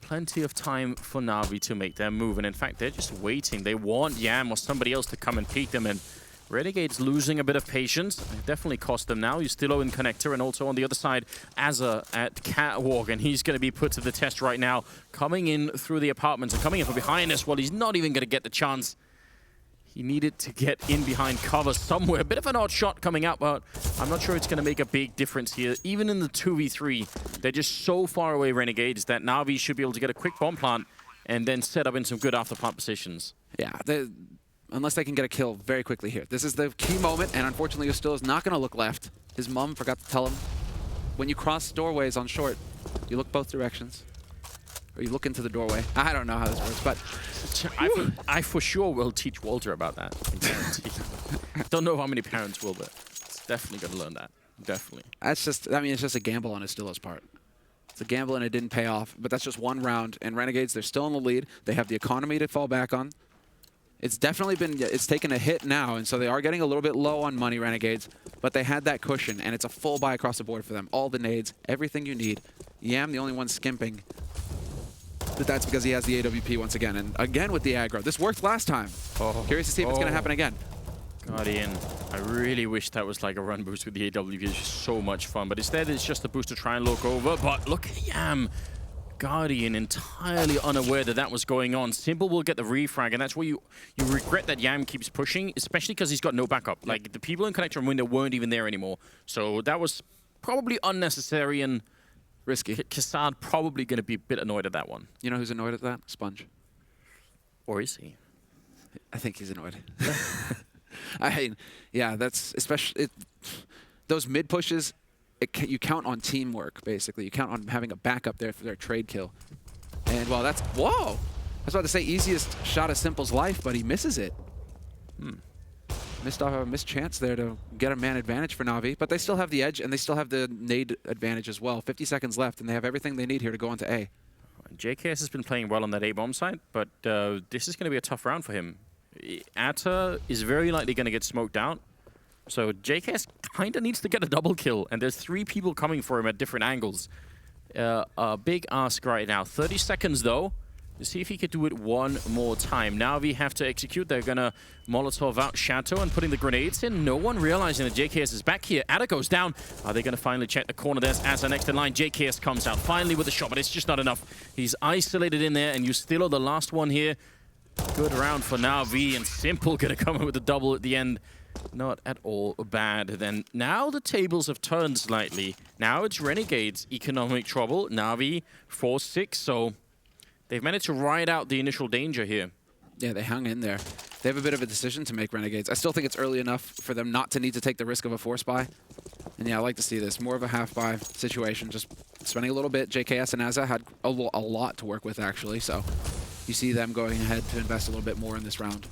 Plenty of time for Na'Vi to make their move, and in fact, they're just waiting. They want Yam or somebody else to come and peek them, and Renegade's losing a bit of patience. It definitely cost them now. He's still in connector, and also on the other side, Azza at Catwalk, and he's going to be put to the test right now, coming in through the apartments and coming in from behind us. Well, he's not even going to get the chance. He needed to get in behind cover somewhere. A bit of an odd shot coming out, but I'm not sure it's going to make a big difference here. Even in the 2v3, they're just so far away, Renegades, that Na'Vi should be able to get a quick bomb plant and then set up in some good after plant positions. Yeah, unless they can get a kill very quickly here. This is the key moment, and unfortunately, Ustil is not going to look left. His mom forgot to tell him, when you cross doorways on short, you look both directions. Or you look into the doorway. I don't know how this works, but I for sure will teach Walter about that. I guarantee. Don't know how many parents will, but it's definitely going to learn that. Definitely. That's just, I mean, it's just a gamble on Ustil's part. It's a gamble and it didn't pay off, but that's just one round. And Renegades, they're still in the lead. They have the economy to fall back on. It's definitely been, it's taken a hit now, and so they are getting a little bit low on money, Renegades, but they had that cushion, and it's a full buy across the board for them. All the nades, everything you need. Yam, the only one skimping. But that's because he has the AWP once again. And again with the aggro. This worked last time. Curious to see if it's going to happen again. Guardian. I really wish that was like a run boost with the AWP. It's just so much fun. But instead, it's just a boost to try and look over. But look at Yam. Guardian entirely unaware that that was going on. Simple will get the refrag, and that's where you regret that Yam keeps pushing, especially because he's got no backup. Yep. Like, the people in connector and window weren't even there anymore. So that was probably unnecessary and risky. Kassad probably going to be a bit annoyed at that one. You know who's annoyed at that? Sponge. Or is he? I think he's annoyed. I mean, yeah, that's especially those mid pushes. You count on teamwork, basically. You count on having a backup there for their trade kill. And well, that's whoa! I was about to say easiest shot of Simple's life, but he misses it. Missed chance there to get a man advantage for Na'Vi, but they still have the edge and they still have the nade advantage as well. 50 seconds left, and they have everything they need here to go into A. JKS has been playing well on that A-bomb side, but this is going to be a tough round for him. Atta is very likely going to get smoked out, so JKS kind of needs to get a double kill, and there's 3 people coming for him at different angles. A big ask right now. 30 seconds, though, to see if he could do it one more time. Now we have to execute. They're going to Molotov out Chateau and putting the grenades in. No one realizing that JKS is back here. Atta goes down. Are they going to finally check the corner? There's Asa next in line. JKS comes out finally with a shot, but it's just not enough. He's isolated in there, and you still are the last one here. Good round for Na'Vi, and Simple going to come in with a double at the end. Not at all bad. Then now the tables have turned slightly. Now it's Renegades economic trouble. Na'Vi 4-6, so they've managed to ride out the initial danger here. Yeah, they hung in there. They have a bit of a decision to make, Renegades. I still think it's early enough for them not to need to take the risk of a force buy. And yeah, I like to see this. More of a half buy situation, just spending a little bit. JKS and Asa had a lot to work with, actually, so you see them going ahead to invest a little bit more in this round.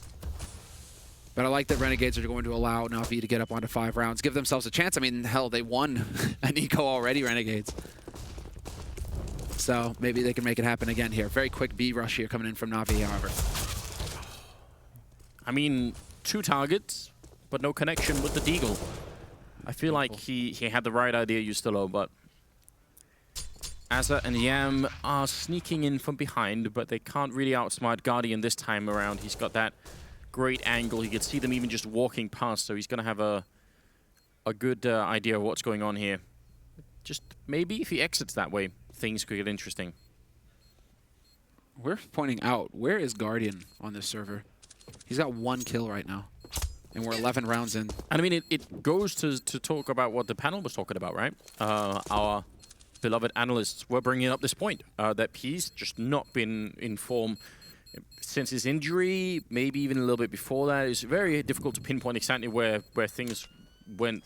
But I like that Renegades are going to allow Na'Vi to get up onto 5 rounds, give themselves a chance. I mean, hell, they won an eco already, Renegades. So maybe they can make it happen again here. Very quick B rush here coming in from Na'Vi, however. I mean, 2 targets, but no connection with the Deagle. I feel like he had the right idea, Justilo, but Asa and Yam are sneaking in from behind, but they can't really outsmart Guardian this time around. He's got that great angle. You can see them even just walking past, so he's going to have a good idea of what's going on here. Just maybe if he exits that way, things could get interesting. We're pointing out, where is Guardian on this server? He's got 1 kill right now, and we're 11 rounds in. And I mean, it goes to talk about what the panel was talking about, right? Our beloved analysts were bringing up this point, that he's just not been in form since his injury, maybe even a little bit before that. It's very difficult to pinpoint exactly where things went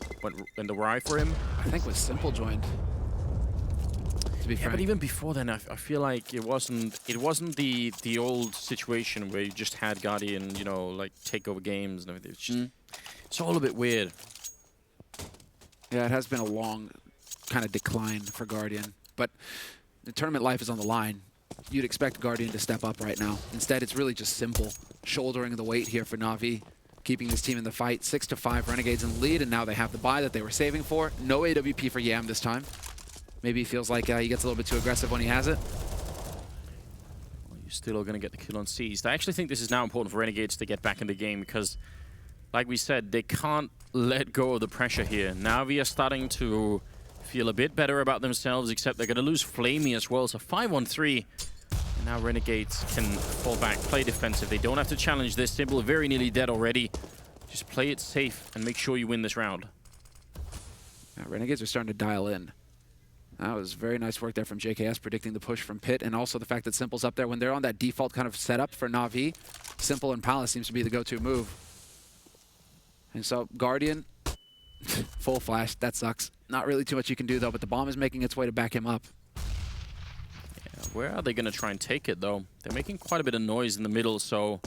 awry for him. I think with Simple joined, to be frank. But even before then, I feel like it wasn't the old situation where you just had Guardian, you know, like take over games and everything. It's just it's all a bit weird. Yeah, it has been a long kind of decline for Guardian, but the tournament life is on the line. You'd expect Guardian to step up right now. Instead, it's really just Simple shouldering the weight here for Na'Vi, keeping his team in the fight. 6-5, Renegades in the lead, and now they have the buy that they were saving for. No AWP for Yam this time. Maybe he feels like he gets a little bit too aggressive when he has it. Well, you're still going to get the kill on Seized. I actually think this is now important for Renegades to get back in the game because, like we said, they can't let go of the pressure here. Na'Vi are starting to feel a bit better about themselves, except they're going to lose Flamey as well. So 5-1-3. And now Renegades can fall back, play defensive. They don't have to challenge this. Simple, very nearly dead already. Just play it safe and make sure you win this round. Now, Renegades are starting to dial in. That was very nice work there from JKS, predicting the push from Pit, and also the fact that Simple's up there. When they're on that default kind of setup for Na'Vi, Simple and Palace seems to be the go-to move. And so Guardian, full flash, that sucks. Not really too much you can do, though, but the bomb is making its way to back him up. Yeah, where are they going to try and take it, though? They're making quite a bit of noise in the middle, so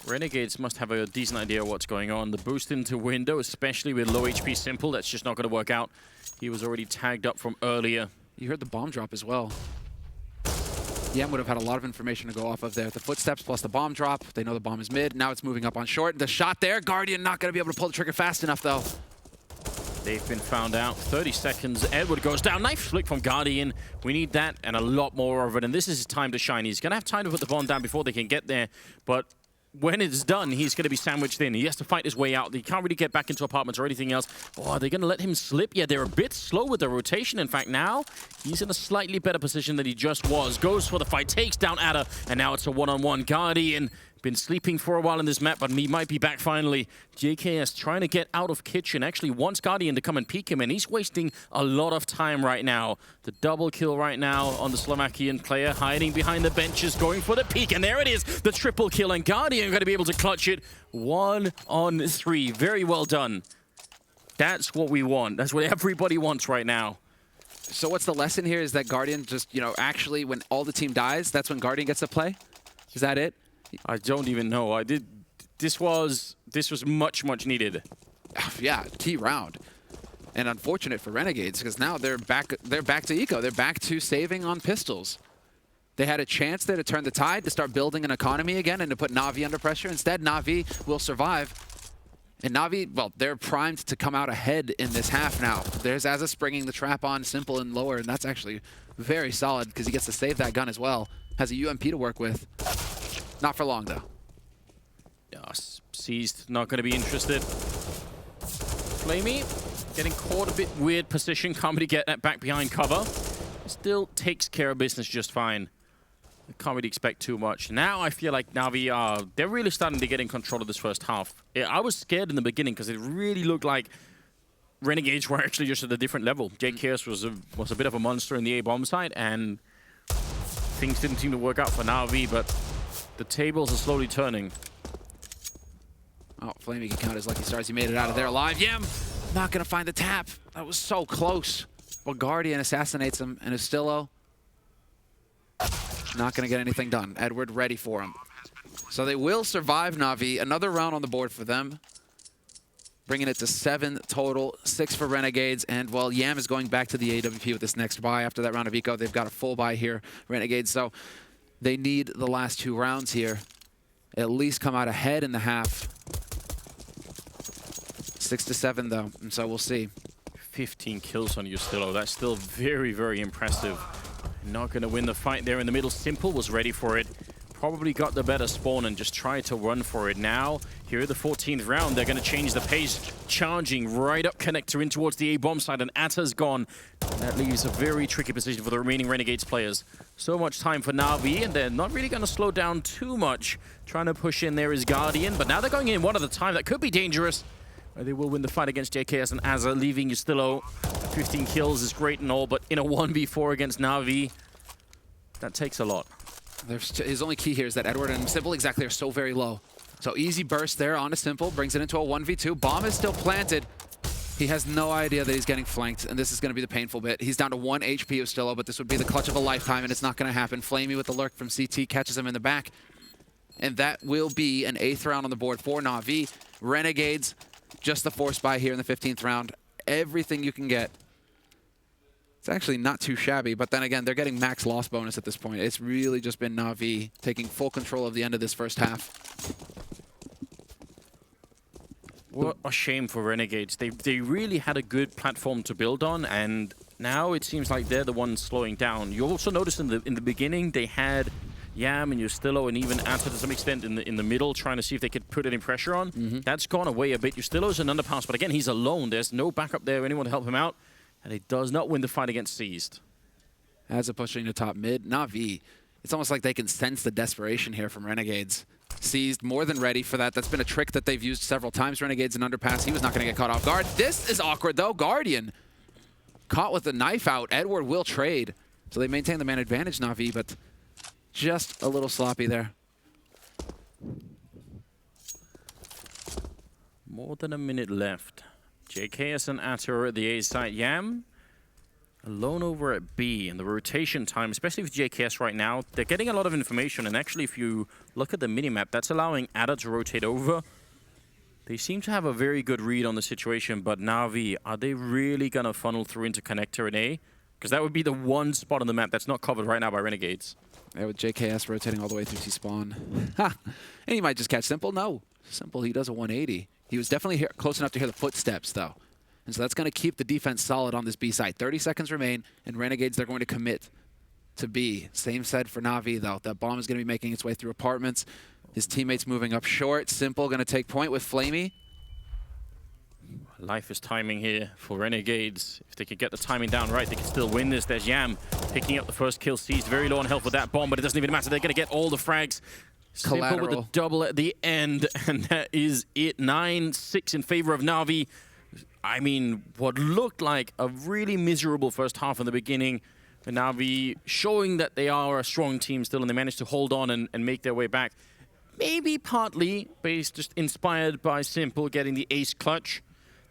Renegades must have a decent idea of what's going on. The boost into window, especially with low HP Simple, that's just not going to work out. He was already tagged up from earlier. You heard the bomb drop as well. Yam would have had a lot of information to go off of there. The footsteps plus the bomb drop. They know the bomb is mid. Now it's moving up on short. The shot there. Guardian not going to be able to pull the trigger fast enough, though. They've been found out. 30 seconds. Edward goes down. Knife flick from Guardian. We need that and a lot more of it. And this is his time to shine. He's going to have time to put the bomb down before they can get there. But when it's done, he's going to be sandwiched in. He has to fight his way out. He can't really get back into apartments or anything else. Oh, are they going to let him slip? Yeah, they're a bit slow with the rotation. In fact, now he's in a slightly better position than he just was. Goes for the fight, takes down Atta, and now it's a one-on-one. Guardian Been sleeping for a while in this map, but he might be back finally. JKS trying to get out of kitchen. Actually wants Guardian to come and peek him, and he's wasting a lot of time right now. The double kill right now on the Slovakian player, hiding behind the benches, going for the peek, and there it is, the triple kill, and Guardian going to be able to clutch it. 1 on 3. Very well done. That's what we want. That's what everybody wants right now. So what's the lesson here is that Guardian just, actually when all the team dies, that's when Guardian gets to play? Is that it? I don't even know. This was much needed. Yeah, key round. And unfortunate for Renegades because now they're back to eco. They're back to saving on pistols. They had a chance there to turn the tide, to start building an economy again and to put Na'Vi under pressure. Instead, Na'Vi will survive. And Na'Vi, well, they're primed to come out ahead in this half now. There's Azza springing the trap on Simple and lower, and that's actually very solid because he gets to save that gun as well. Has a UMP to work with. Not for long, though. Seized, not going to be interested. Flamey getting caught a bit weird position. Can't really get that back behind cover. Still takes care of business just fine. Can't really expect too much. Now I feel like Na'Vi they're really starting to get in control of this first half. I was scared in the beginning because it really looked like Renegades were actually just at a different level. JKS was a bit of a monster in the A-bomb side, and things didn't seem to work out for Na'Vi, but the tables are slowly turning. Oh, Flamey can count his lucky stars. He made it out of there alive. Yam not going to find the tap. That was so close. Well, Guardian assassinates him, and Ustillo not going to get anything done. Edward ready for him. So they will survive Na'Vi. Another round on the board for them. Bringing it to 7 total, 6 for Renegades. And, well, Yam is going back to the AWP with this next buy. After that round of eco, they've got a full buy here, Renegades. So they need the last 2 rounds here. At least come out ahead in the half. 6-7, though, and so we'll see. 15 kills on Ustillo. That's still very impressive. Not going to win the fight there in the middle. Simple was ready for it. Probably got the better spawn and just tried to run for it. Now, here at the 14th round, they're going to change the pace. Charging right up connector in towards the A-bomb side, and Atta's gone. That leaves a very tricky position for the remaining Renegades players. So much time for Na'Vi, and they're not really going to slow down too much. Trying to push in there is Guardian, but now they're going in one at a time. That could be dangerous. They will win the fight against JKS and Azza, leaving Ustillo. 15 kills is great and all, but in a 1v4 against Na'Vi, that takes a lot. His only key here is that Edward and Simple exactly are so very low. So easy burst there onto Simple, brings it into a 1v2. Bomb is still planted. He has no idea that he's getting flanked, and this is going to be the painful bit. He's down to 1 HP Ustillo, but this would be the clutch of a lifetime, and it's not going to happen. Flamey with the lurk from CT catches him in the back. And that will be an 8th round on the board for Na'Vi. Renegades, just the force buy here in the 15th round. Everything you can get. It's actually not too shabby, but then again, they're getting max loss bonus at this point. It's really just been Na'Vi taking full control of the end of this first half. What a shame for Renegades. They really had a good platform to build on, and now it seems like they're the ones slowing down. You also noticed in the beginning they had Yam and Ustillo and even Atta to some extent in the middle, trying to see if they could put any pressure on. That's gone away a bit. Ustillo's an underpass, but again, he's alone. There's no backup there, anyone to help him out. And he does not win the fight against Seized. As a pushing to top mid, Na'Vi, it's almost like they can sense the desperation here from Renegades. Seized more than ready for that. That's been a trick that they've used several times. Renegades in underpass. He was not going to get caught off guard. This is awkward, though. Guardian caught with the knife out. Edward will trade. So they maintain the man advantage, Na'Vi, but just a little sloppy there. More than a minute left. JKS and Atta are at the A side. Yam alone over at B, and the rotation time, especially with JKS right now, they're getting a lot of information, and actually if you look at the minimap, that's allowing Atta to rotate over. They seem to have a very good read on the situation, but Na'Vi, are they really going to funnel through into connector in A? Because that would be the one spot on the map that's not covered right now by Renegades. Yeah, with JKS rotating all the way through T-spawn. And he might just catch Simple. No. Simple, he does a 180. He was definitely close enough to hear the footsteps, though. And so that's going to keep the defense solid on this B side. 30 seconds remain, and Renegades, they're going to commit to B. Same said for Na'Vi, though. That bomb is going to be making its way through apartments. His teammates moving up short. Simple going to take point with Flamey. Life is timing here for Renegades. If they could get the timing down right, they can still win this. There's Yam picking up the first kill. Seized very low on health with that bomb, but it doesn't even matter. They're going to get all the frags. Simple with a double at the end, and that is it. 9-6 in favor of Na'Vi. I mean, what looked like a really miserable first half in the beginning. And Na'Vi showing that they are a strong team still, and they managed to hold on and make their way back. Maybe partly based, just inspired by Simple getting the ace clutch.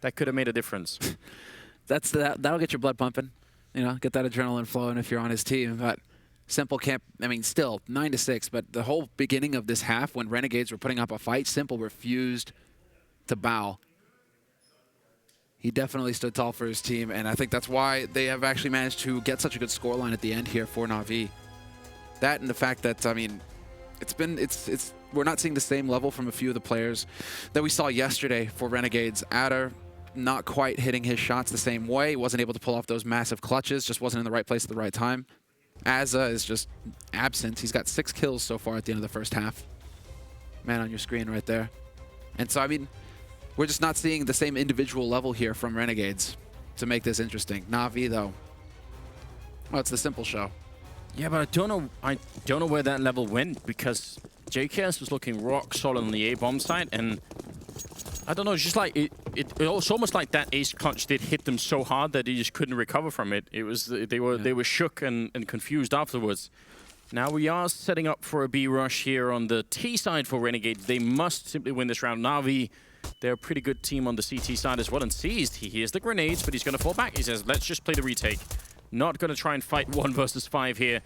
That could have made a difference. That'll get your blood pumping. You know, get that adrenaline flowing if you're on his team. But Simple can't, I mean, still 9-6, but the whole beginning of this half when Renegades were putting up a fight, Simple refused to bow. He definitely stood tall for his team, and I think that's why they have actually managed to get such a good scoreline at the end here for Na'Vi. That and the fact that, I mean, we're not seeing the same level from a few of the players that we saw yesterday for Renegades. Adder not quite hitting his shots the same way. Wasn't able to pull off those massive clutches, just wasn't in the right place at the right time. Azza is just absent. He's got 6 kills so far at the end of the first half. Man on your screen right there. And so, I mean, we're just not seeing the same individual level here from Renegades to make this interesting. Na'Vi, though, well, it's the Simple show. Yeah, but I don't know where that level went, because JKS was looking rock solid on the A-bomb side, and I don't know, it's just like, it was almost like that ace clutch did hit them so hard that they just couldn't recover from it. It was, they were shook and confused afterwards. Now we are setting up for a B rush here on the T side for Renegades. They must simply win this round. Na'Vi, they're a pretty good team on the CT side as well, and Seized, he hears the grenades, but he's going to fall back. He says, let's just play the retake. Not going to try and fight 1 versus 5 here.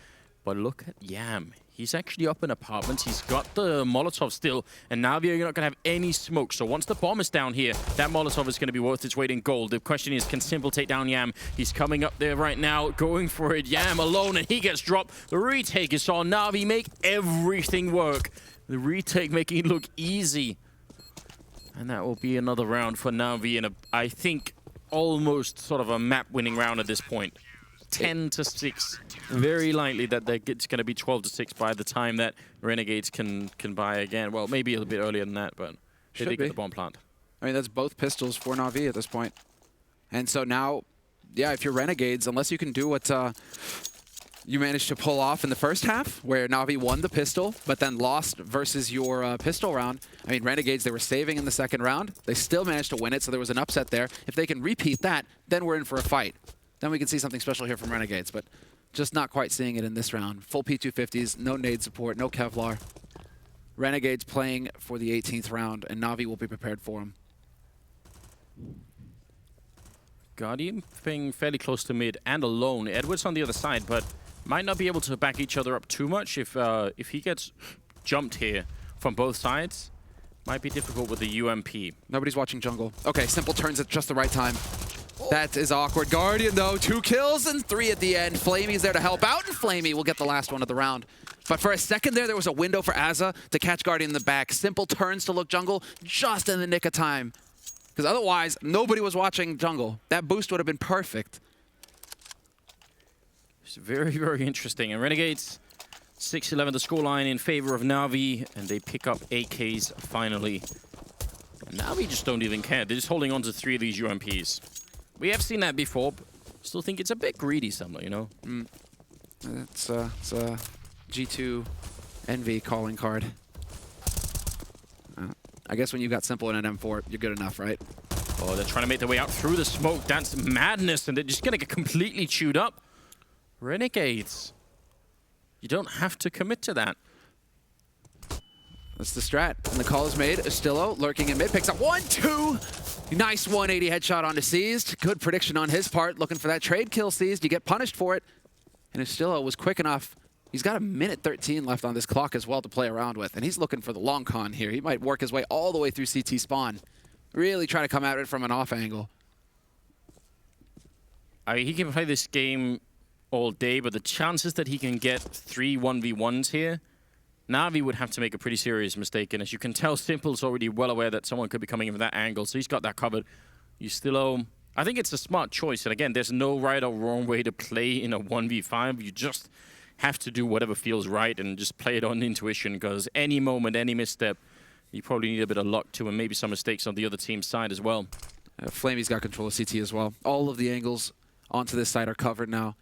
But look at Yam. He's actually up in apartments. He's got the Molotov still, and Na'Vi are not going to have any smoke. So once the bomb is down here, that Molotov is going to be worth its weight in gold. The question is, can Simple take down Yam? He's coming up there right now, going for it. Yam alone, and he gets dropped. The retake is on. Na'Vi make everything work. The retake making it look easy. And that will be another round for Na'Vi, and I think almost sort of a map-winning round at this point. 10-6. Very likely that it's going to be 12-6 by the time that Renegades can buy again. Well, maybe a little bit earlier than that, but they did get the bomb plant. I mean, that's both pistols for Na'Vi at this point. And so now, yeah, if you're Renegades, unless you can do what you managed to pull off in the first half, where Na'Vi won the pistol, but then lost versus your pistol round. I mean, Renegades, they were saving in the second round. They still managed to win it, so there was an upset there. If they can repeat that, then we're in for a fight. Then we can see something special here from Renegades, but just not quite seeing it in this round. Full P250s, no nade support, no Kevlar. Renegades playing for the 18th round, and Na'Vi will be prepared for him. Guardian being fairly close to mid and alone. Edwards on the other side, but might not be able to back each other up too much. If he gets jumped here from both sides, might be difficult with the UMP. Nobody's watching jungle. Okay, Simple turns at just the right time. That is awkward. Guardian, though, 2 kills and 3 at the end. Flamey's there to help out, and Flamey will get the last one of the round. But for a second there was a window for Azza to catch Guardian in the back. Simple turns to look jungle just in the nick of time. Because otherwise, nobody was watching jungle. That boost would have been perfect. It's very, very interesting. And Renegades, 6-11 the scoreline in favor of Na'Vi, and they pick up AKs finally. And Na'Vi just don't even care. They're just holding on to 3 of these UMPs. We have seen that before, but still think it's a bit greedy, Sumler, you know? It's a G2 Envy calling card. I guess when you got Simple in an M4, you're good enough, right? Oh, they're trying to make their way out through the smoke. That's madness, and they're just going to get completely chewed up. Renegades. You don't have to commit to that. That's the strat, and the call is made. Estillo lurking in mid, picks up 1-2. Nice 180 headshot onto Seized. Good prediction on his part, looking for that trade kill, Seized. You get punished for it. And Estillo was quick enough. He's got 1:13 left on this clock as well to play around with, and he's looking for the long con here. He might work his way all the way through CT spawn. Really try to come at it from an off angle. I mean, he can play this game all day, but the chances that he can get 3 1v1s here, Na'Vi would have to make a pretty serious mistake, and as you can tell, Simple's already well aware that someone could be coming in from that angle, so he's got that covered. You still owe... I think it's a smart choice, and again, there's no right or wrong way to play in a 1v5. You just have to do whatever feels right and just play it on intuition, because any moment, any misstep, you probably need a bit of luck too, and maybe some mistakes on the other team's side as well. Flamey's got control of CT as well. All of the angles onto this side are covered now.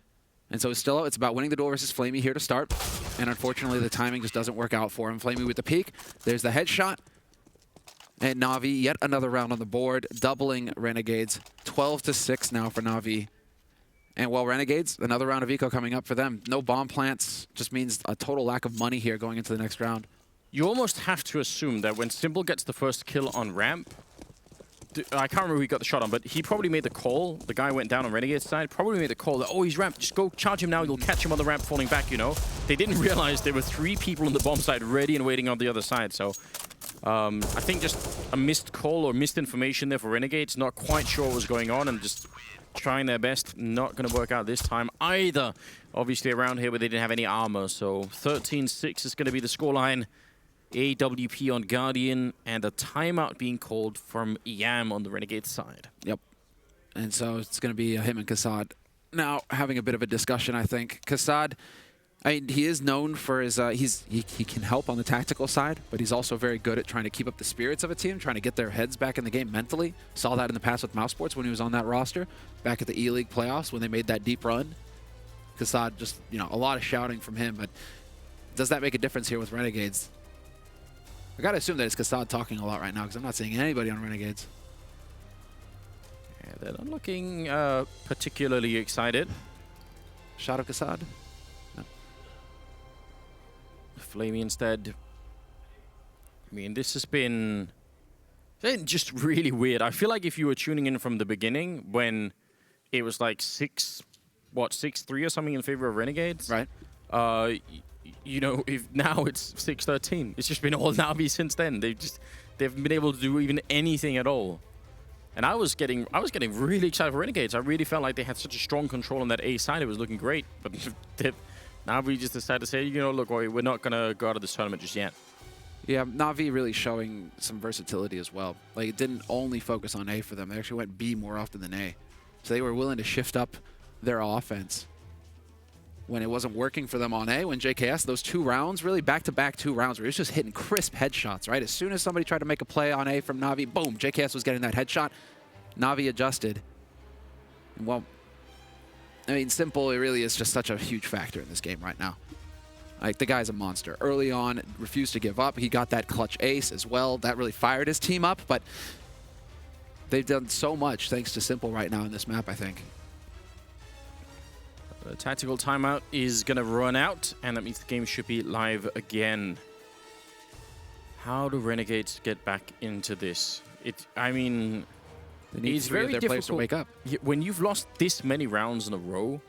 And so Estillo, it's about winning the duel versus Flamey here to start. And unfortunately, the timing just doesn't work out for him. Flamey with the peek. There's the headshot. And Na'Vi, yet another round on the board, doubling Renegades. 12-6 now for Na'Vi. And well, Renegades, another round of eco coming up for them. No bomb plants, just means a total lack of money here going into the next round. You almost have to assume that when Simple gets the first kill on ramp, I can't remember who he got the shot on, but he probably made the call. The guy went down on Renegade's side, probably made the call that, oh, he's ramp, just go charge him now, you'll catch him on the ramp falling back, you know? They didn't realize there were 3 people on the bomb side ready and waiting on the other side, so I think just a missed call or missed information there for Renegades, not quite sure what was going on and just trying their best. Not going to work out this time either. Obviously around here where they didn't have any armor, so 13-6 is going to be the scoreline. AWP on Guardian, and a timeout being called from Yam on the Renegade side. Yep. And so it's going to be him and Kassad now having a bit of a discussion, I think. Kassad, I mean, he is known for his, he can help on the tactical side, but he's also very good at trying to keep up the spirits of a team, trying to get their heads back in the game mentally. Saw that in the past with Mouse Sports when he was on that roster, back at the E-League playoffs when they made that deep run. Kassad, just, you know, a lot of shouting from him, but does that make a difference here with Renegades? I gotta assume that it's Kassad talking a lot right now because I'm not seeing anybody on Renegades. Yeah, they're not looking particularly excited. Shot of Kassad? No. Flamey instead. I mean, this has been just really weird. I feel like if you were tuning in from the beginning when it was like 6-3 or something in favor of Renegades. Right. You know, if now it's 6-13. It's just been all Na'Vi since then. They've been able to do even anything at all. And I was getting really excited for Renegades. I really felt like they had such a strong control on that A side. It was looking great. But Na'Vi just decided to say, you know, look, we're not gonna go out of this tournament just yet. Yeah, Na'Vi really showing some versatility as well. Like, it didn't only focus on A for them. They actually went B more often than A. So they were willing to shift up their offense when it wasn't working for them on A, when JKS, those 2 rounds, really back-to-back 2 rounds where he was just hitting crisp headshots, right? As soon as somebody tried to make a play on A from Na'Vi, boom, JKS was getting that headshot. Na'Vi adjusted. And well, I mean, Simple, it really is just such a huge factor in this game right now. Like, the guy's a monster. Early on, refused to give up. He got that clutch ace as well. That really fired his team up, but they've done so much thanks to Simple right now in this map, I think. The tactical timeout is going to run out, and that means the game should be live again. How do Renegades get back into this? I mean, it's very difficult to wake up. When you've lost this many rounds in a row,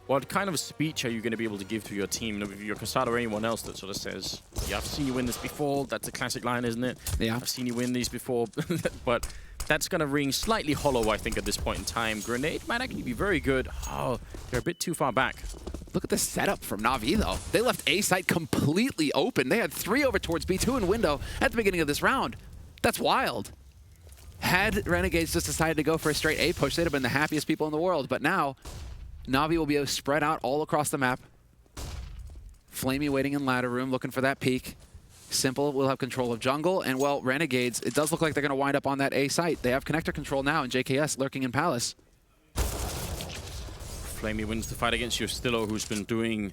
what kind of speech are you going to be able to give to your team? If you're Kassad or anyone else that sort of says, yeah, I've seen you win this before. That's a classic line, isn't it? Yeah. I've seen you win these before. But that's going to ring slightly hollow, I think, at this point in time. Grenade might actually be very good. Oh, they're a bit too far back. Look at the setup from Na'Vi, though. They left A site completely open. They had 3 over towards B2 in window at the beginning of this round. That's wild. Had Renegades just decided to go for a straight A push, they'd have been the happiest people in the world. But now, Na'Vi will be able to spread out all across the map. Flamey waiting in ladder room, looking for that peek. Simple will have control of jungle, and well, Renegades, it does look like they're going to wind up on that A site. They have connector control now, and JKS lurking in Palace. Flamey wins the fight against Yostillo, who's been doing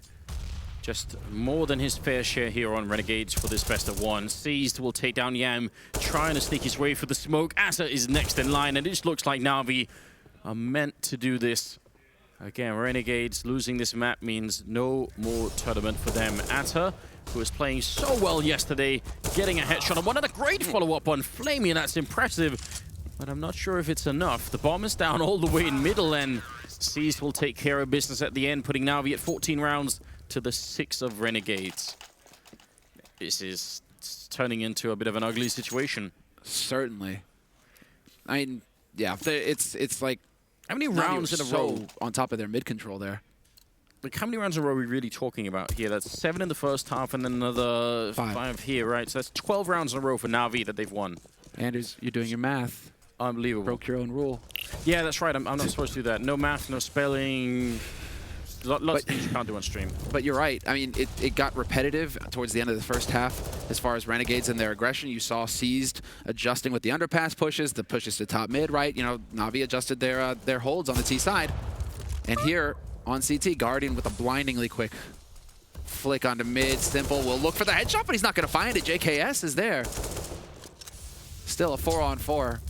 just more than his fair share here on Renegades for this best of 1. Seized will take down Yam, trying to sneak his way for the smoke. Asa is next in line, and it just looks like Na'Vi are meant to do this. Again, Renegades losing this map means no more tournament for them. Atta, who was playing so well yesterday, getting a headshot on one of the great follow-up on Flamey, and that's impressive. But I'm not sure if it's enough. The bomb is down all the way in middle, and Seized will take care of business at the end, putting Na'Vi at 14 rounds to the 6 of Renegades. This is turning into a bit of an ugly situation. Certainly. I mean, yeah, it's like, how many rounds in a row on top of their mid control there? Like, how many rounds in a row are we really talking about here? That's 7 in the first half and then another 5 here, right? So that's 12 rounds in a row for Na'Vi that they've won. Anders, you're doing your math. Unbelievable. Broke your own rule. Yeah, that's right. I'm not supposed to do that. No math, no spelling. Lots of things you can't do on stream. But you're right. I mean, it got repetitive towards the end of the first half as far as Renegades and their aggression. You saw Seized adjusting with the underpass pushes, the pushes to top mid, right? You know, Na'Vi adjusted their holds on the T side. And here on CT, Guardian with a blindingly quick flick onto mid. Simple will look for the headshot, but he's not going to find it. JKS is there. Still a 4-on-4.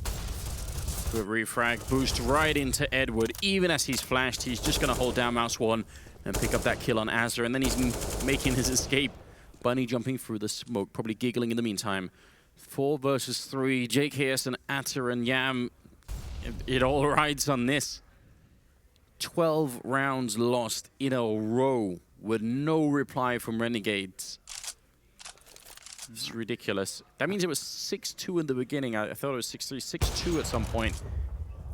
Good refrag, boost right into Edward. Even as he's flashed, he's just going to hold down mouse 1 and pick up that kill on Azza, and then he's making his escape. Bunny jumping through the smoke, probably giggling in the meantime. 4 versus 3, JKS and Atter and Yam. It all rides on this. 12 rounds lost in a row with no reply from Renegades. It's ridiculous. That means it was 6-2 in the beginning. I thought it was 6-3, 6-2 at some point.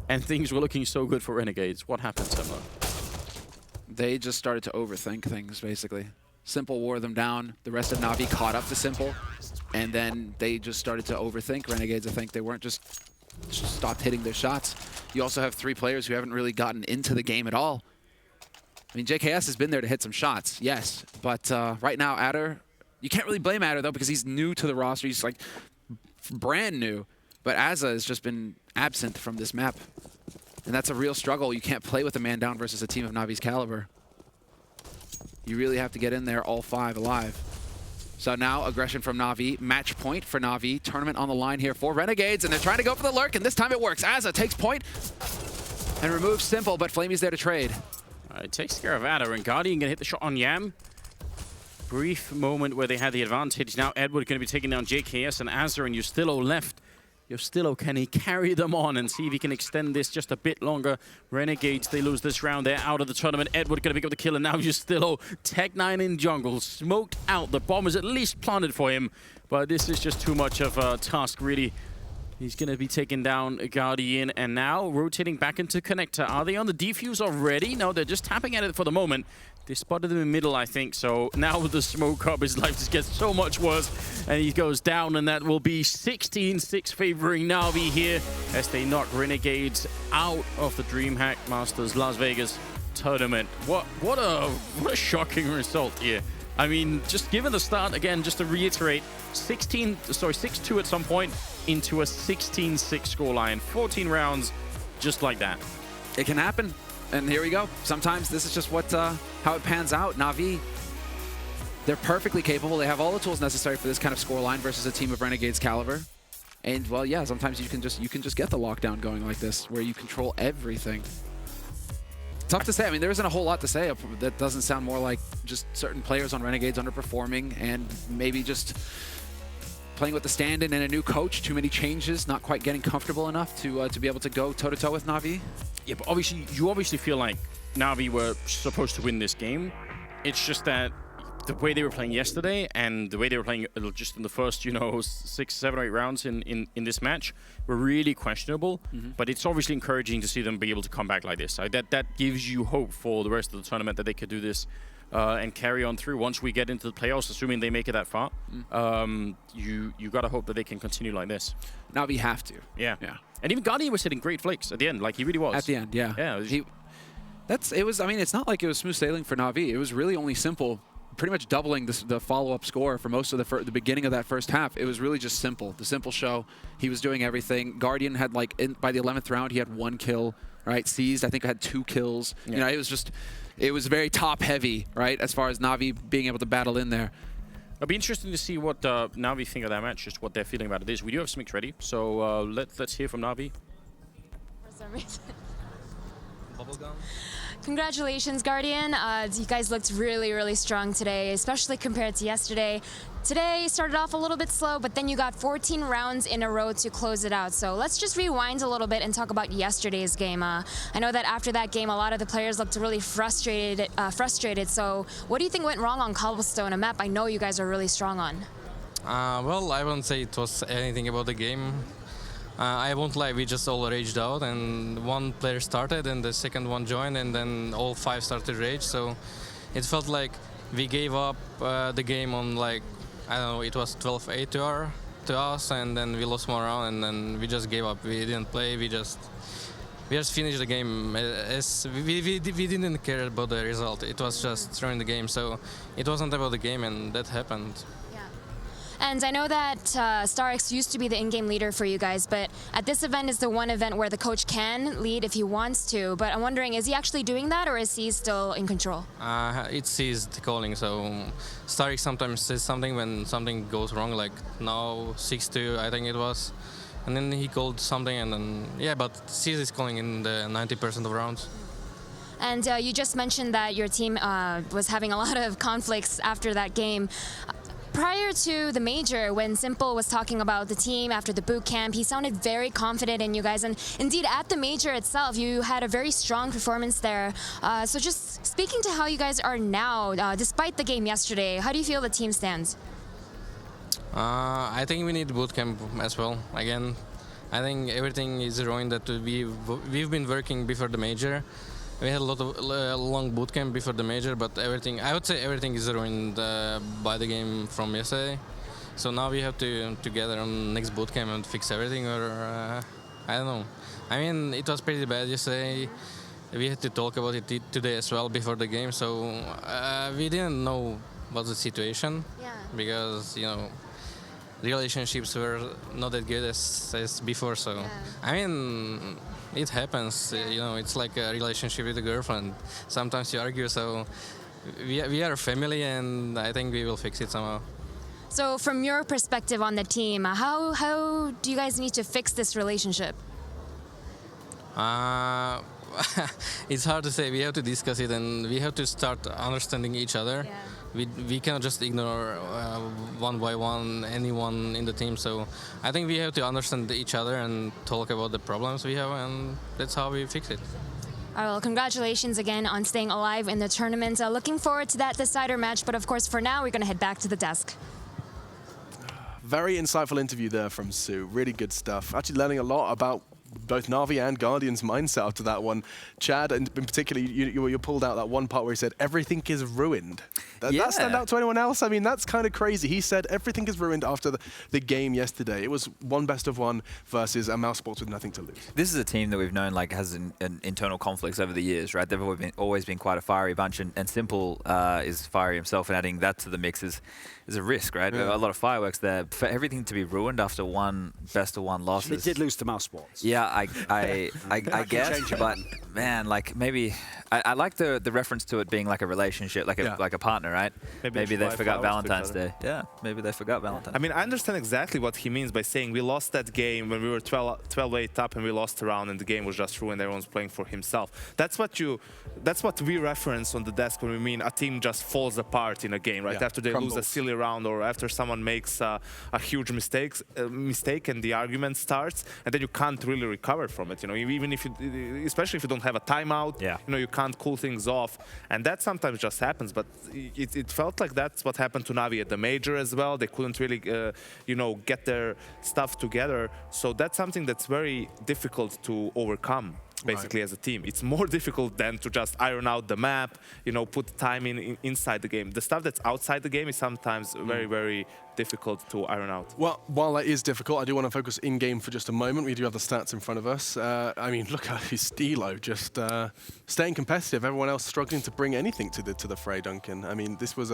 And things were looking so good for Renegades. What happened, Simba? They just started to overthink things, basically. Simple wore them down. The rest of Na'Vi caught up to Simple. And then they just started to overthink Renegades. I think they weren't just stopped hitting their shots. You also have 3 players who haven't really gotten into the game at all. I mean, JKS has been there to hit some shots, yes. But right now, Adder, you can't really blame Adder, though, because he's new to the roster. He's, like, brand new. But Azza has just been absent from this map. And that's a real struggle. You can't play with a man down versus a team of Navi's caliber. You really have to get in there all 5 alive. So now aggression from Na'Vi, match point for Na'Vi, tournament on the line here for Renegades, and they're trying to go for the lurk, and this time it works. Azza takes point and removes Simple, but Flamey's there to trade. It takes care of Adder, and Guardian gonna hit the shot on Yam. Brief moment where they had the advantage. Now Edward gonna be taking down JKS and Azza, and Justillo left. Justillo, can he carry them on and see if he can extend this just a bit longer? Renegades, they lose this round. They're out of the tournament. Edward going to pick up the kill, and now Justillo, Tech9 in jungle, smoked out. The bomb is at least planted for him, but this is just too much of a task, really. He's going to be taking down Guardian, and now rotating back into Connector. Are they on the defuse already? No, they're just tapping at it for the moment. They spotted him in the middle, I think, so now with the smoke up, his life just gets so much worse, and he goes down, and that will be 16-6 favoring Na'Vi here as they knock Renegades out of the DreamHack Masters Las Vegas tournament. What a shocking result here. I mean, just given the start, again, just to reiterate, 6-2 at some point into a 16-6 scoreline. 14 rounds, just like that. It can happen. And here we go. Sometimes this is just what how it pans out. Na'Vi, they're perfectly capable. They have all the tools necessary for this kind of scoreline versus a team of Renegades caliber. And well, yeah, sometimes you can just get the lockdown going like this, where you control everything. Tough to say. I mean, there isn't a whole lot to say. That doesn't sound more like just certain players on Renegades underperforming and maybe just playing with the stand-in and a new coach. Too many changes, not quite getting comfortable enough to be able to go toe-to-toe with Na'Vi. Yeah, but you obviously feel like Na'Vi were supposed to win this game. It's just that the way they were playing yesterday and the way they were playing just in the first, 6, 7, or 8 rounds in this match were really questionable. But it's obviously encouraging to see them be able to come back like this. That gives you hope for the rest of the tournament that they could do this and carry on through. Once we get into the playoffs, assuming they make it that far, you gotta hope that they can continue like this. Na'Vi have to. Yeah. And even Guardian was hitting great flicks at the end, like he really was. At the end, yeah. Yeah. I mean, it's not like it was smooth sailing for Na'Vi. It was really only Simple, pretty much doubling the follow-up score for most of the beginning of that first half. It was really just Simple. The Simple show. He was doing everything. Guardian had, by the 11th round, he had 1 kill, right? Seized, I think, had 2 kills. Yeah. It was very top-heavy, right, as far as Na'Vi being able to battle in there. It'll be interesting to see what Na'Vi think of that match, just what they're feeling about it is. We do have some mix ready, so let's hear from Na'Vi. For some reason. Bubblegum. Congratulations, Guardian. You guys looked really, really strong today, especially compared to yesterday. Today started off a little bit slow, but then you got 14 rounds in a row to close it out. So let's just rewind a little bit and talk about yesterday's game. I know that after that game, a lot of the players looked really frustrated. So what do you think went wrong on Cobblestone, a map I know you guys are really strong on? Well, I won't say it was anything about the game. I won't lie, we just all raged out, and one player started and the second one joined, and then all 5 started rage. So it felt like we gave up the game on, I don't know, it was 12-8 to us, and then we lost more round, and then we just gave up. We didn't play, we just finished the game. We didn't care about the result. It was just throwing the game, so it wasn't about the game, and that happened. And I know that StarX used to be the in-game leader for you guys, but at this event is the one event where the coach can lead if he wants to. But I'm wondering, is he actually doing that, or is he still in control? It's seized calling, so StarX sometimes says something when something goes wrong, like now 6-2, I think it was. And then he called something, and then, yeah, but Seas is calling in the 90% of rounds. And you just mentioned that your team was having a lot of conflicts after that game. Prior to the major, when Simple was talking about the team after the boot camp, he sounded very confident in you guys. And indeed, at the major itself, you had a very strong performance there. So just speaking to how you guys are now, despite the game yesterday, how do you feel the team stands? I think we need boot camp as well. Again, I think everything is ruined that we've been working before the major. We had a lot of long boot camp before the major, but everything, I would say everything is ruined by the game from yesterday. So now we have to gather on next boot camp and fix everything, or I don't know. I mean, it was pretty bad yesterday. We had to talk about it today as well before the game, so we didn't know what's the situation. Yeah. Because, you know, relationships were not that good as before, so yeah. I mean, it happens. You know, it's like a relationship with a girlfriend. Sometimes you argue, so we are a family, and I think we will fix it somehow. So from your perspective on the team, how do you guys need to fix this relationship? It's hard to say. We have to discuss it, and we have to start understanding each other. Yeah. We cannot just ignore one by one anyone in the team. So I think we have to understand each other and talk about the problems we have, and that's how we fix it. All right, well, congratulations again on staying alive in the tournament. Looking forward to that decider match, but of course for now we're going to head back to the desk. Very insightful interview there from Sue. Really good stuff. Actually learning a lot about both Na'Vi and Guardian's mindset after that one. Chad, and in particular, you pulled out that one part where he said, everything is ruined. Did that stand out to anyone else? I mean, that's kind of crazy. He said everything is ruined after the game yesterday. It was one best of one versus a Mouse Sports with nothing to lose. This is a team that we've known like has an internal conflicts over the years, right? They've always been quite a fiery bunch, and Simple is fiery himself, and adding that to the mix is a risk, right? Yeah. A lot of fireworks there. For everything to be ruined after one best of one loss. They did lose to Mouse Sports. Yeah, I guess, but man, like maybe I like the reference to it being like a relationship, like a partner, right? Maybe they forgot Valentine's Day. Yeah, maybe they forgot Valentine's. I mean, I understand exactly what he means by saying we lost that game when we were 12-8 up and we lost a round and the game was just ruined. Everyone's playing for himself. That's what we reference on the desk when we mean a team just falls apart in a game, right? Yeah, after they lose a silly round or after someone makes a huge mistake and the argument starts, and then you can't really recover from it. You know, even if you, especially if you don't have a timeout, you know, you can't cool things off, and that sometimes just happens. But it felt like that's what happened to Na'Vi at the major as well. They couldn't really, you know, get their stuff together. So that's something that's very difficult to overcome. Basically, as a team, it's more difficult than to just iron out the map, you know, put time inside the game. The stuff that's outside the game is sometimes very, very difficult to iron out. Well, while that is difficult, I do want to focus in-game for just a moment. We do have the stats in front of us. I mean, look at his Stilo, just staying competitive. Everyone else struggling to bring anything to the fray, Duncan. I mean, this was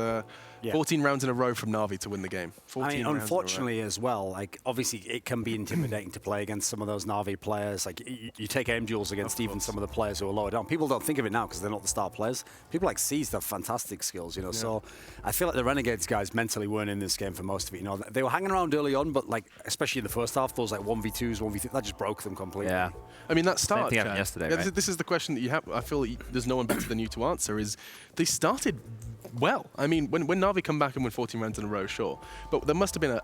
14 rounds in a row from Na'Vi to win the game. 14 I mean, unfortunately as well, like, obviously it can be intimidating to play against some of those Na'Vi players. Like, you take aim duels against even some of the players who are lower down. People don't think of it now because they're not the star players. People like C's have fantastic skills, you know. Yeah. So I feel like the Renegades guys mentally weren't in this game for most of it. You know, they were hanging around early on, but like, especially in the first half, those like 1v2s, 1v3, that just broke them completely. Yeah. I mean, that start, Same thing happened yesterday, right? This is the question that you have. I feel there's no one better than you to answer. Is they started well. I mean, when Na'Vi come back and win 14 rounds in a row, sure, but there must have been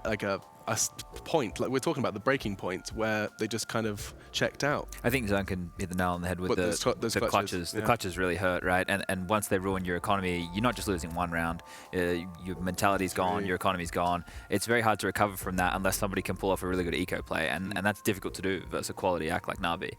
a point, like we're talking about the breaking point, where they just kind of checked out. I think Duncan hit the nail on the head with the clutches. The clutches really hurt, right? And once they ruin your economy, you're not just losing one round. Your mentality's gone, your economy's gone. It's very hard to recover from that unless somebody can pull off a really good eco play, and that's difficult to do versus a quality act like Na'Vi.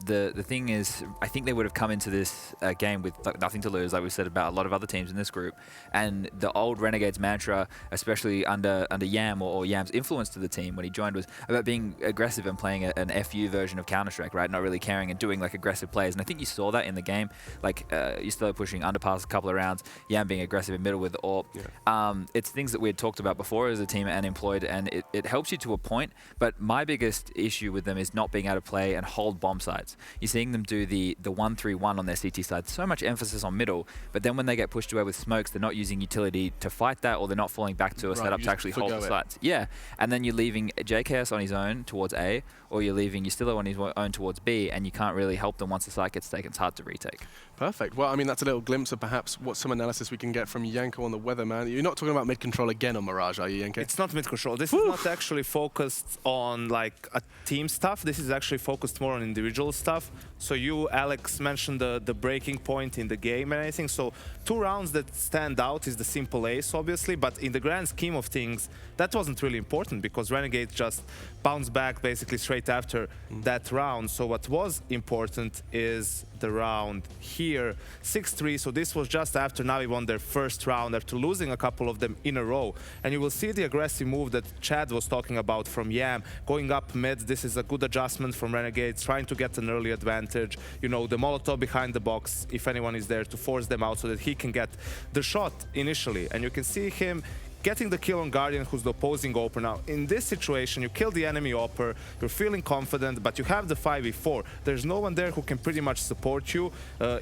The thing is, I think they would have come into this game with nothing to lose, like we said about a lot of other teams in this group. And the old Renegades mantra, especially under Yam or Yam's influence to the team when he joined, was about being aggressive and playing an FU version of Counter-Strike, right? Not really caring and doing like aggressive plays. And I think you saw that in the game. Like you started pushing underpass a couple of rounds, Yam being aggressive in middle with the AWP. Yeah. It's things that we had talked about before as a team and employed, and it helps you to a point. But my biggest issue with them is not being able to play and hold bomb sites. You're seeing them do the 1-3-1 on their CT side. So much emphasis on middle, but then when they get pushed away with smokes, they're not using utility to fight that, or they're not falling back to a setup to actually hold the sites. Yeah, and then you're leaving JKS on his own towards A, or you're leaving Yustillo on his own towards B, and you can't really help them once the site gets taken. It's hard to retake. Perfect. Well, I mean, that's a little glimpse of perhaps what some analysis we can get from Yanko on the weather, man. You're not talking about mid-control again on Mirage, are you, Yanko? It's not mid-control. This is not actually focused on, like, a team stuff. This is actually focused more on individual stuff. So you, Alex, mentioned the breaking point in the game and anything. So 2 rounds that stand out is the simple ace, obviously, but in the grand scheme of things, that wasn't really important because Renegades just bounced back basically straight after that round. So what was important is the round here, 6-3. So this was just after Navi won their first round after losing a couple of them in a row. And you will see the aggressive move that Chad was talking about from Yam, going up mid. This is a good adjustment from Renegades, trying to get an early advantage. You know, the Molotov behind the box, if anyone is there, to force them out so that he can get the shot initially. And you can see him getting the kill on Guardian, who's the opposing AWPer. Now, in this situation, you kill the enemy AWPer, you're feeling confident, but you have the 5v4. There's no one there who can pretty much support you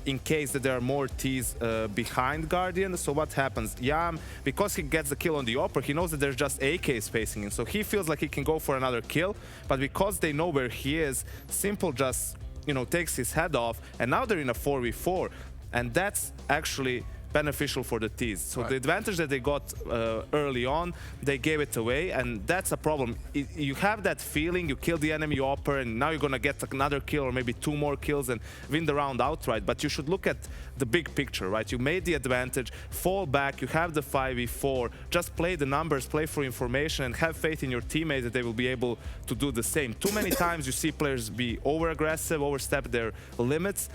in case that there are more Ts behind Guardian. So what happens? Yam, because he gets the kill on the AWPer, he knows that there's just AK spacing in, so he feels like he can go for another kill, but because they know where he is, Simple just, you know, takes his head off, and now they're in a 4v4, and that's actually beneficial for the Ts. So the advantage that they got early on, they gave it away, and that's a problem. You have that feeling, you kill the enemy AWPer, and now you're gonna get another kill or maybe 2 more kills and win the round outright. But you should look at the big picture, right? You made the advantage, fall back, you have the 5v4, just play the numbers, play for information, and have faith in your teammates that they will be able to do the same. Too many times you see players be over-aggressive, overstep their limits,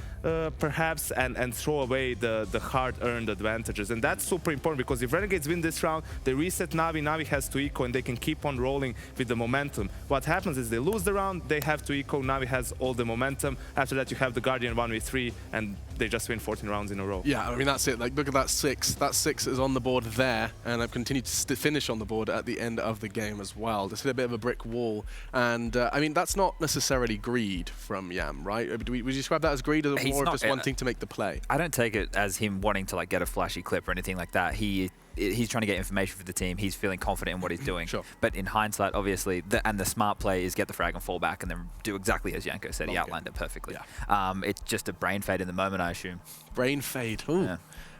perhaps, and throw away the hard-earned advantages. And that's super important, because if Renegades win this round, they reset Navi, Navi has to eco, and they can keep on rolling with the momentum. What happens is they lose the round, they have to eco, Navi has all the momentum. After that, you have the Guardian 1v3, and they just win 14 rounds in a row. Yeah, I mean, that's it. Like, look at that 6. That 6 is on the board there, and I've continued to finish on the board at the end of the game as well. Just a bit of a brick wall. And, I mean, that's not necessarily greed from Yam, right? Would you describe that as greed, or more of just wanting to make the play? I don't take it as him wanting to, like, get a flashy clip or anything like that. He's trying to get information for the team. He's feeling confident in what he's doing. Sure. But in hindsight, obviously, the smart play is get the frag and fall back and then do exactly as Yanko said. He outlined it perfectly. Yeah. It's just a brain fade in the moment, I assume. Brain fade. Ooh. Yeah.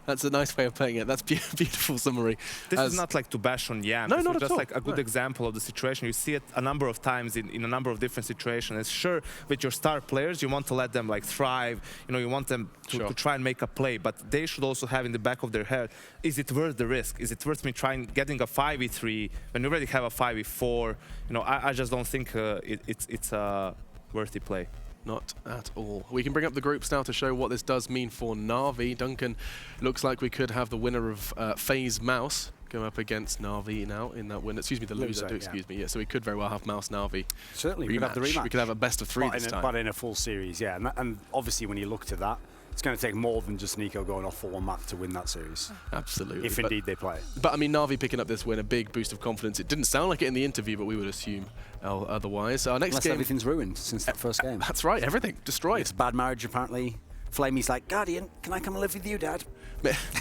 That's a nice way of putting it. That's beautiful summary. This is not like to bash on Yam. No, not at all. Just like a good example of the situation. You see it a number of times in a number of different situations. It's sure, with your star players, you want to let them like thrive. You know, you want them to try and make a play, but they should also have in the back of their head, is it worth the risk? Is it worth me getting a 5v3 when you already have a 5v4? You know, I just don't think it's a worthy play. Not at all. We can bring up the groups now to show what this does mean for Na'Vi. Duncan, looks like we could have the winner of FaZe Mouse go up against Na'Vi now in that win. Excuse me, the loser, excuse me. Yeah, so we could very well have Mouse Na'Vi. Certainly, we could have the rematch. We could have a best of 3 this time. But in a full series, yeah. And obviously, when you look to that, it's going to take more than just Nico going off for one map to win that series. Absolutely. If indeed they play. But I mean, Na'Vi picking up this win, a big boost of confidence. It didn't sound like it in the interview, but we would assume otherwise. Our next game, everything's ruined since that first game. That's right, everything destroyed. It's bad marriage, apparently. Flamey's like, Guardian, can I come and live with you, Dad?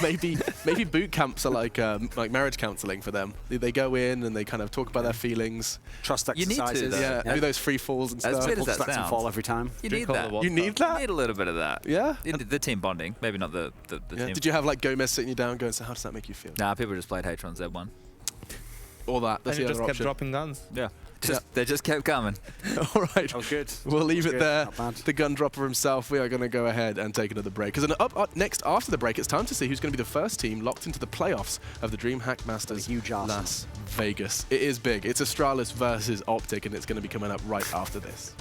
maybe boot camps are like marriage counselling for them. They go in and they kind of talk about their feelings. Trust exercises. Do those free falls and stuff. As weird as that sounds. Fall every time. You need that. You need that? You need a little bit of that. Yeah? The team bonding. Maybe not the team. Did you have like Gomez sitting you down going, so how does that make you feel? Nah, people just played H1 Z1. All that. That's the other option. Just kept dropping guns. Yeah. They just kept coming. All right. That was good. We'll leave it there. The gun dropper himself. We are going to go ahead and take another break. Because up next, after the break, it's time to see who's going to be the first team locked into the playoffs of the DreamHack Masters huge Las Vegas. It is big. It's Astralis versus Optic, and it's going to be coming up right after this.